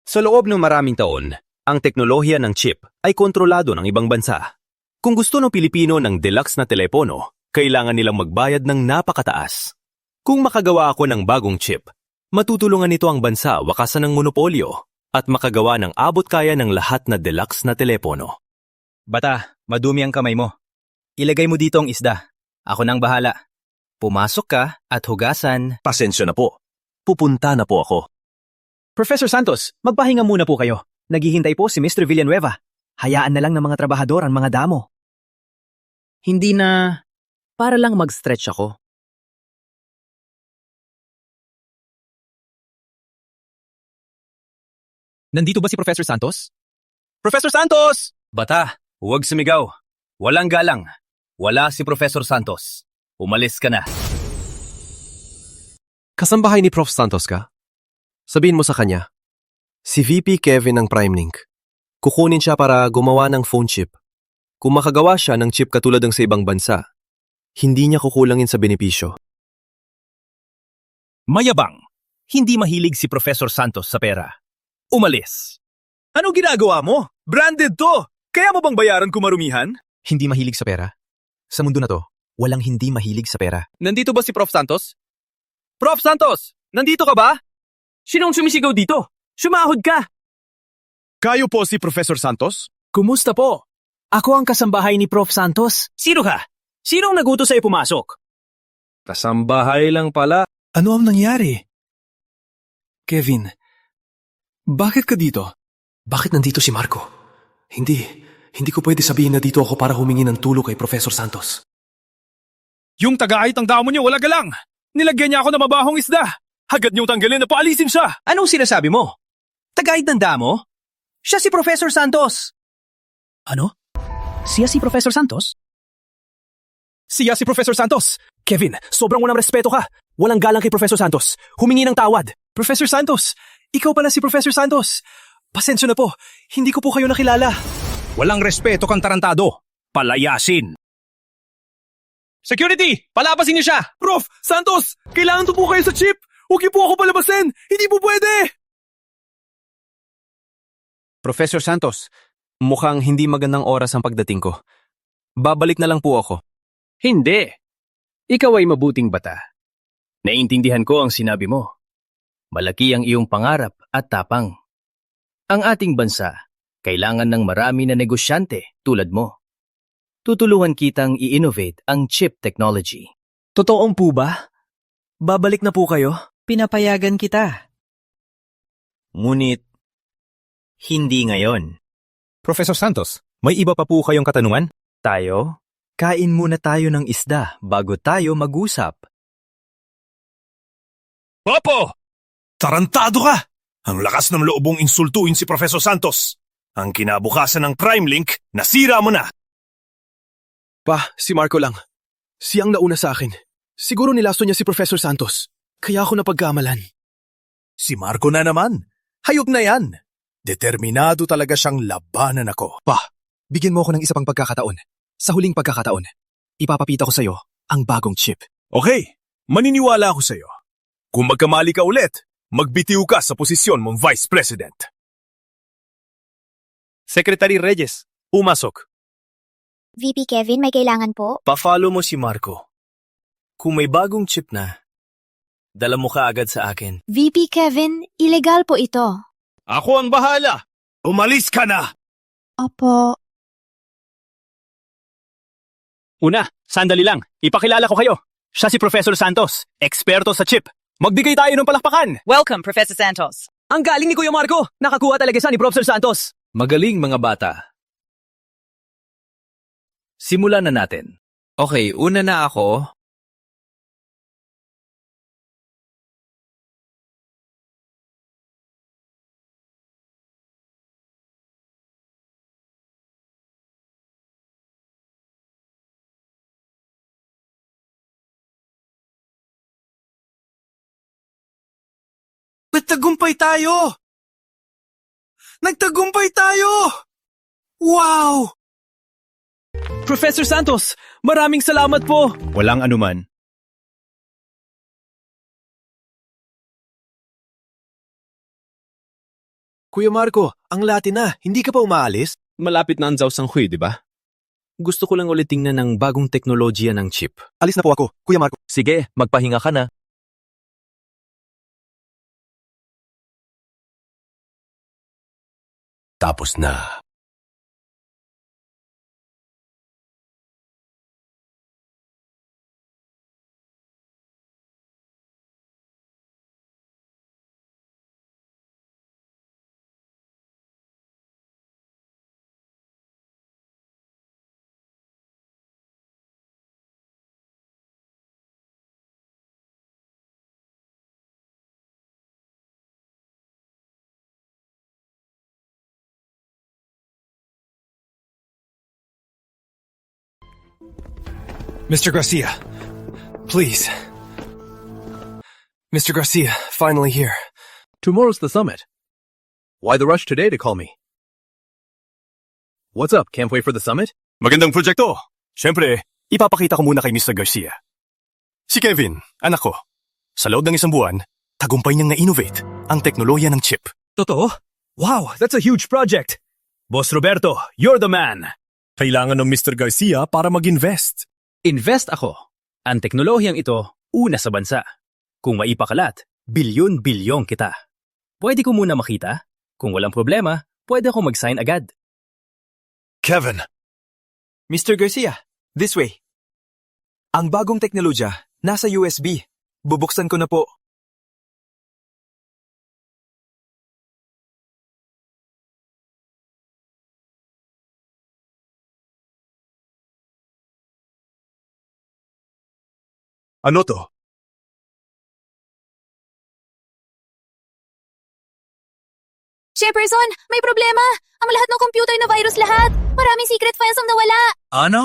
Sa loob ng maraming taon, ang teknolohiya ng chip ay kontrolado ng ibang bansa. Kung gusto ng Pilipino ng deluxe na telepono, kailangan nilang magbayad ng napakataas. Kung makagawa ako ng bagong chip, matutulungan nito ang bansa wakasan ng monopolyo at makagawa ng abot kaya ng lahat na deluxe na telepono. Bata, madumi ang kamay mo. Ilagay mo dito ang isda. Ako nang bahala. Pumasok ka at hugasan. Pasensya na po. Pupunta na po ako. Professor Santos, magpahinga muna po kayo. Naghihintay po si Mr. Villanueva. Hayaan na lang ng mga trabahador ang mga damo. Hindi na... Para lang mag-stretch ako. Nandito ba si Professor Santos? Professor Santos! Bata, huwag sumigaw. Walang galang. Wala si Professor Santos. Umalis ka na. Kasambahay ni Prof. Santos ka? Sabihin mo sa kanya, si VP Kevin ng PrimeLink. Kukunin siya para gumawa ng phone chip. Kung makagawa siya ng chip katulad ng sa ibang bansa, hindi niya kukulangin sa benepisyo. Mayabang. Hindi mahilig si Professor Santos sa pera. Umalis. Ano ginagawa mo? Branded to! Kaya mo bang bayaran kung marumihan? Hindi mahilig sa pera? Sa mundo na to, walang hindi mahilig sa pera. Nandito ba si Prof. Santos? Prof. Santos! Nandito ka ba? Sinong sumisigaw dito? Sumahod ka! Kayo po si Professor Santos? Kumusta po? Ako ang kasambahay ni Prof. Santos. Sino ka? Sino ang nagutos sa'yo pumasok? Kasambahay lang pala. Ano ang nangyari? Kevin, bakit ka dito? Bakit nandito si Marco? Hindi ko pwede sabihin na dito ako para humingi ng tulong kay Professor Santos. Yung taga-ahit ang damo niyo, wala galang. Nilagyan niya ako ng mabahong isda. Hagad niyong tanggalin na paalisin siya. Anong sinasabi mo? Tagaid ng damo? Siya si Professor Santos. Ano? Siya si Professor Santos? Siya si Professor Santos. Kevin, sobrang walang respeto ka. Walang galang kay Professor Santos. Humingi ng tawad. Professor Santos, ikaw pala si Professor Santos. Pasensya na po, hindi ko po kayo nakilala. Walang respeto kang tarantado. Palayasin. Security! Palabasin niyo siya! Prof! Santos! Kailangan to po kayo sa chip! Huwag niyo po ako palabasin! Hindi po pwede! Professor Santos, mukhang hindi magandang oras ang pagdating ko. Babalik na lang po ako. Hindi. Ikaw ay mabuting bata. Naiintindihan ko ang sinabi mo. Malaki ang iyong pangarap at tapang. Ang ating bansa, kailangan ng marami na negosyante tulad mo. Tutulungan kitang i-innovate ang chip technology. Totoong po ba? Babalik na po kayo? Pinapayagan kita. Ngunit, hindi ngayon. Professor Santos, may iba pa po kayong katanungan? Tayo, kain muna tayo ng isda bago tayo mag-usap. Opo! Tarantado ka! Ang lakas ng loob mong insultuin si Professor Santos. Ang kinabukasan ng Prime Link, nasira mo na! Pa, si Marco lang. Siyang nauna sa akin. Siguro nilaso niya si Professor Santos. Kaya ako napagkamalan. Si Marco na naman. Hayop na yan. Determinado talaga siyang labanan ako. Pa, bigyan mo ako ng isa pang pagkakataon. Sa huling pagkakataon, ipapapita ko sa'yo ang bagong chip. Okay, maniniwala ako sa'yo. Kung magkamali ka ulit, magbitiw ka sa posisyon mong Vice President. Secretary Reyes, pumasok. VP Kevin, may kailangan po? Pa-follow mo si Marco. Kung may bagong chip na, dala mo ka agad sa akin. VP Kevin, ilegal po ito. Ako ang bahala! Umalis ka na! Opo. Una, sandali lang. Ipakilala ko kayo. Siya si Professor Santos, eksperto sa chip. Magbigay tayo ng palakpakan! Welcome, Professor Santos. Ang galing ni Kuya Marco! Nakakuha talaga siya ni Professor Santos! Magaling mga bata. Simulan na natin. Okay, una na ako. Nagtagumpay tayo! Nagtagumpay tayo! Wow! Professor Santos, maraming salamat po! Walang anuman. Kuya Marco, ang Latin na, hindi ka pa umaalis? Malapit na ang Zhao Sanghui, di ba? Gusto ko lang ulit tingnan ng bagong teknolohiya ng chip. Alis na po ako, Kuya Marco. Sige, magpahinga ka na. Tapos na. Mr. Garcia, please. Mr. Garcia, finally here. Tomorrow's the summit. Why the rush today to call me? What's up? Can't wait for the summit? Magandang proyekto. Siyempre, ipapakita ko muna kay Mr. Garcia. Si Kevin, anak ko. Sa loob ng isang buwan, tagumpay niyang na-innovate ang teknolohiya ng chip. Totoo? Wow, that's a huge project. Boss Roberto, you're the man. Kailangan ng Mr. Garcia para mag-invest. Invest ako. Ang teknolohiyang ito, una sa bansa. Kung maipakalat, bilyon-bilyon kita. Pwede ko muna makita. Kung walang problema, pwede ako mag-sign agad. Kevin, Mr. Garcia, this way. Ang bagong teknolohiya, nasa USB. Bubuksan ko na po. ano to? Chairperson, may problema! Ang lahat ng computer na virus lahat! Maraming secret files ang nawala! Ano?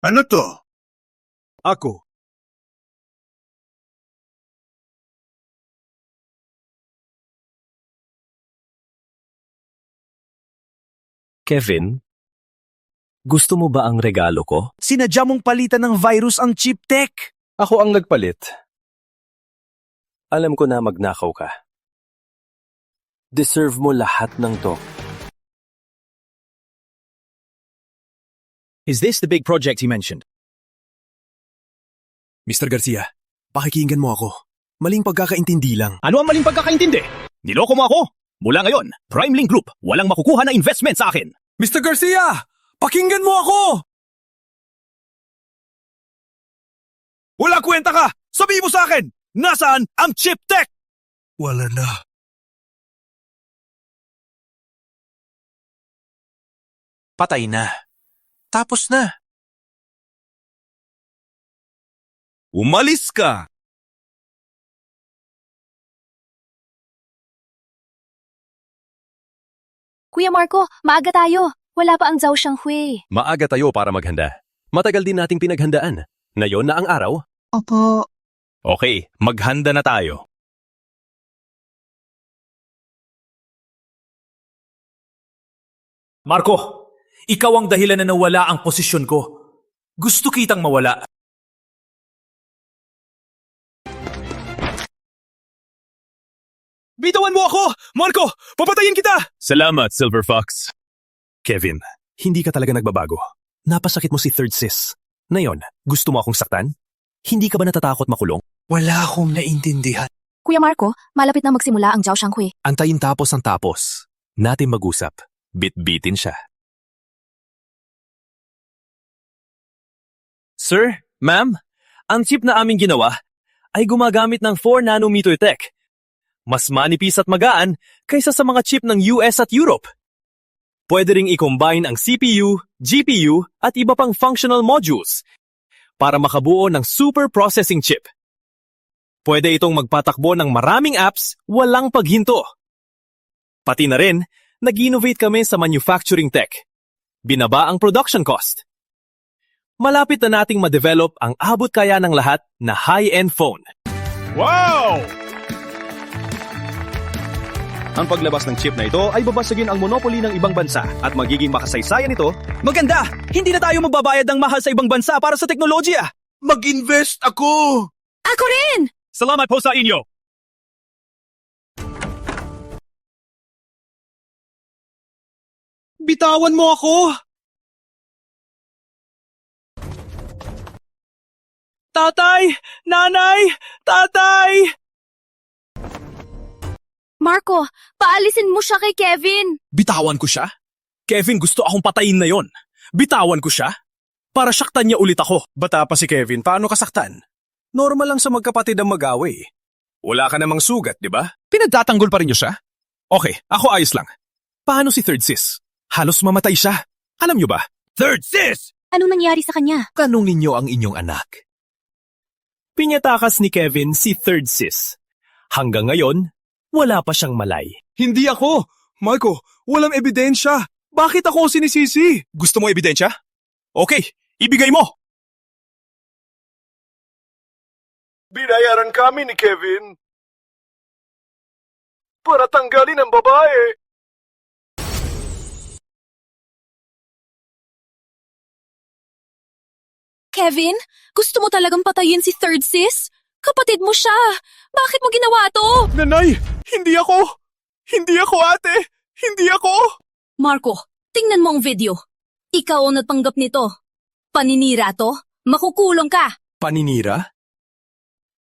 Ano to? Ako. Kevin, gusto mo ba ang regalo ko? Sinadya mong palitan ng virus ang chip tech! Ako ang nagpalit. Alam ko na magnakaw ka. Deserve mo lahat ng to. Is this the big project he mentioned? Mr. Garcia, pakikinggan mo ako. Maling pagkakaintindi lang. Ano ang maling pagkakaintindi? Niloko mo ako? Mula ngayon, PrimeLink Group, walang makukuha na investment sa akin. Mr. Garcia! Pakinggan mo ako! Wala kwenta ka! Sabihin mo sa akin! Nasaan ang chip tech? Wala na. Patay na. Tapos na. Umalis ka! Kuya Marco, maaga tayo. Wala pa ang Zhao Shanghui. Maaga tayo para maghanda. Matagal din nating pinaghandaan. Ngayon na ang araw. Opo. Okay, maghanda na tayo. Marco, ikaw ang dahilan na nawala ang posisyon ko. Gusto kitang mawala. Bitawan mo ako! Marco, papatayin kita! Salamat, Silver Fox. Kevin, hindi ka talaga nagbabago. Napasakit mo si Third Sis. Ngayon, gusto mo akong saktan? Hindi ka ba natatakot makulong? Wala akong naintindihan. Kuya Marco, malapit na magsimula ang Zhao Shanghui. Antayin tapos ang tapos. Natin mag-usap. Bit-bitin siya. Sir, ma'am, ang chip na aming ginawa ay gumagamit ng 4 nanometer tech. Mas manipis at magaan kaysa sa mga chip ng US at Europe. Pwede ring i-combine ang CPU, GPU at iba pang functional modules para makabuo ng super processing chip. Pwede itong magpatakbo ng maraming apps walang paghinto. Pati na rin, nag-innovate kami sa manufacturing tech. Binaba ang production cost. Malapit na nating ma-develop ang abot kaya ng lahat na high-end phone. Wow! Ang paglabas ng chip na ito ay babasagin ang monopoly ng ibang bansa at magiging makasaysayan ito. Maganda! Hindi na tayo magbabayad ng mahal sa ibang bansa para sa teknolohiya! Mag-invest ako! Ako rin! Salamat po sa inyo! Bitawan mo ako! Tatay! Nanay! Tatay! Marco, paalisin mo siya kay Kevin. Bitawan ko siya? Kevin, gusto akong patayin na yon. Bitawan ko siya? Para saktan niya ulit ako. Bata pa si Kevin, paano kasaktan? Normal lang sa magkapatid ang mag-away. Wala ka namang sugat, di ba? Pinagtatanggol pa rin niyo siya? Okay, ako ayos lang. Paano si Third Sis? Halos mamatay siya. Alam niyo ba? Third Sis! Anong nangyari sa kanya? Tanong ninyo ang inyong anak. Pinyatakas ni Kevin si Third Sis. Hanggang ngayon, wala pa siyang malay. Hindi ako! Marco, walang ebidensya! Bakit ako sinisisi? Gusto mo ebidensya? Okay, ibigay mo! Binayaran kami ni Kevin para tanggalin ang babae. Kevin, gusto mo talagang patayin si Third Sis? Kapatid mo siya! Bakit mo ginawa to? Nanay! Hindi ako! Hindi ako, ate! Hindi ako! Marco, tingnan mo ang video. Ikaw ang natanggap nito. Paninira to? Makukulong ka! Paninira?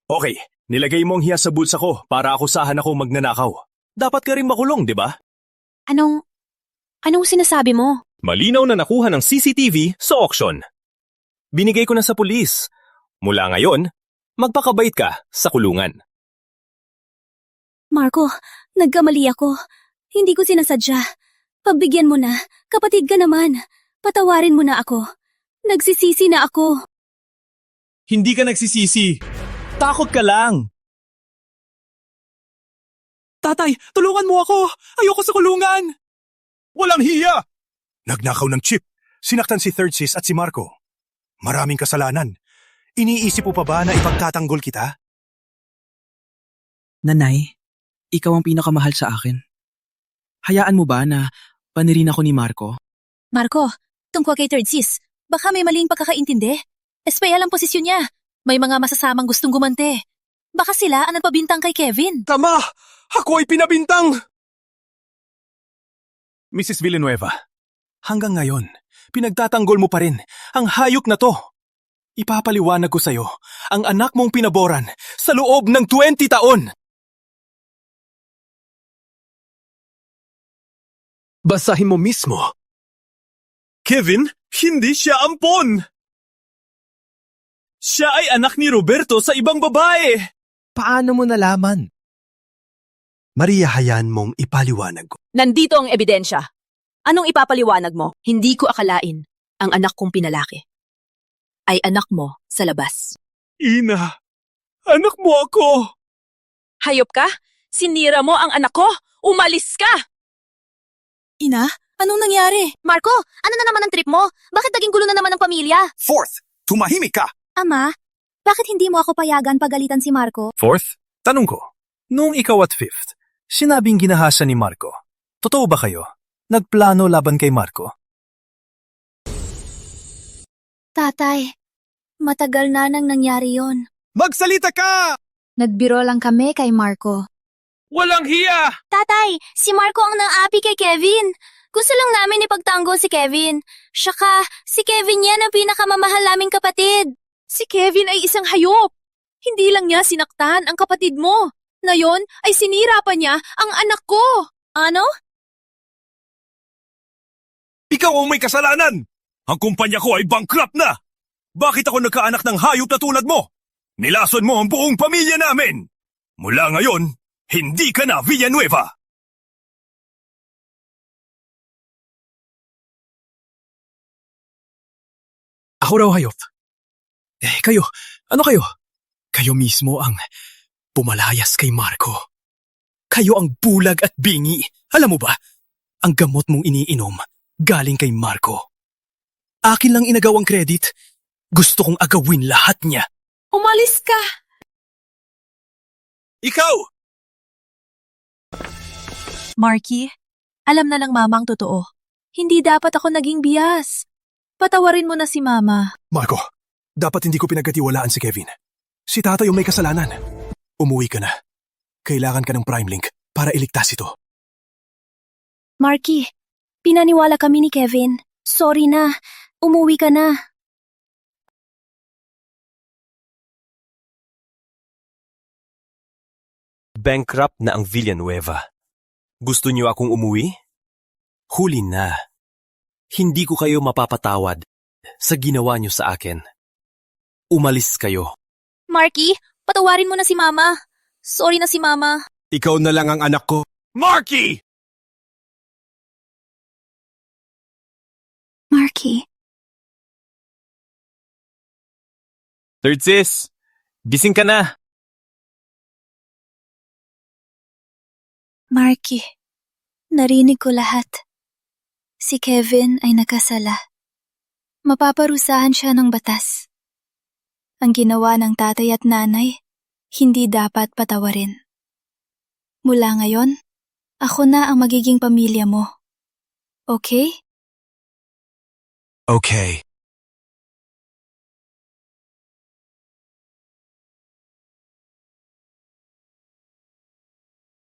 Okay, nilagay mo ang hiya sa bulsa ko para akusahan ako magnanakaw. dapat ka rin makulong, di ba? Anong sinasabi mo? Malinaw na nakuha ng CCTV sa auction. Binigay ko na sa pulis. Mula ngayon, magpakabait ka sa kulungan. Marco, nagkamali ako. Hindi ko sinasadya. Pagbigyan mo na, kapatid ka naman. Patawarin mo na ako. Nagsisisi na ako. Hindi ka nagsisisi. Takot ka lang. Tatay, tulungan mo ako! Ayoko sa kulungan! Walang hiya! Nagnakaw ng chip. Sinaktan si Third Sis at si Marco. Maraming kasalanan. Iniisip mo pa ba na ipagtatanggol kita? Nanay, ikaw ang pinakamahal sa akin. Hayaan mo ba na panirin ako ni Marco? Marco, tungkol kay Third Sis, baka may maling pagkakaintindi. Especial ang posisyon niya. May mga masasamang gustong gumante. Baka sila ang nagpabintang kay Kevin. Tama! Ako ay pinabintang! Mrs. Villanueva, hanggang ngayon, pinagtatanggol mo pa rin ang hayop na to. Ipapaliwanag ko sa'yo ang anak mong pinaboran sa loob ng 20 taon. Basahin mo mismo. Kevin, hindi siya ampon! Siya ay anak ni Roberto sa ibang babae! Paano mo nalaman? Maria, hayaan mong ipaliwanag ko. Nandito ang ebidensya. Anong ipapaliwanag mo? Hindi ko akalain ang anak kong pinalaki ay anak mo sa labas. Ina, anak mo ako! Hayop ka? Sinira mo ang anak ko? Umalis ka! Ina, anong nangyari? Marco, ano na naman ang trip mo? Bakit naging gulo na naman ang pamilya? Fourth, tumahimik ka! Ama, bakit hindi mo ako payagan pagalitan si Marco? Fourth, tanong ko, noong ikaw at fifth, sinabing ginahasa ni Marco, totoo ba kayo? Nagplano laban kay Marco? Tatay, matagal na nang nangyari yon. Magsalita ka! Nagbiro lang kami kay Marco. Walang hiya! Tatay, si Marco ang nang-api kay Kevin. Gusto lang namin ipagtanggol si Kevin. Saka, si Kevin yan ang pinakamamahal naming kapatid. Si Kevin ay isang hayop. Hindi lang niya sinaktan ang kapatid mo. Ngayon ay sinira pa niya ang anak ko. Ano? Ikaw ang may kasalanan! Ang kumpanya ko ay bankrupt na! Bakit ako nagkaanak ng hayop na tulad mo? Nilason mo ang buong pamilya namin! Mula ngayon, hindi ka na Villanueva! Ako raw hayop. Kayo, ano kayo? Kayo mismo ang pumalayas kay Marco. Kayo ang bulag at bingi. Alam mo ba, ang gamot mong iniinom galing kay Marco. Akin lang inagawang credit. Gusto kong agawin lahat niya. Umalis ka! Ikaw! Marky, alam na ng mama ang totoo. Hindi dapat ako naging bias. Patawarin mo na si mama. Marco, dapat hindi ko pinagkatiwalaan si Kevin. Si tatay yung may kasalanan. Umuwi ka na. Kailangan ka ng Prime Link para iligtas ito. Marky, pinaniwala kami ni Kevin. Sorry na. Umuwi ka na. Bankrupt na ang Villanueva. Gusto niyo akong umuwi? Huli na. Hindi ko kayo mapapatawad sa ginawa niyo sa akin. Umalis kayo. Marky, patawarin mo na si Mama. Sorry na si Mama. Ikaw na lang ang anak ko. Marky! Marky. Third sis, gising ka na. Marky, narinig ko lahat. Si Kevin ay nakasala. Mapaparusahan siya ng batas. Ang ginawa ng tatay at nanay, hindi dapat patawarin. Mula ngayon, ako na ang magiging pamilya mo. Okay? Okay.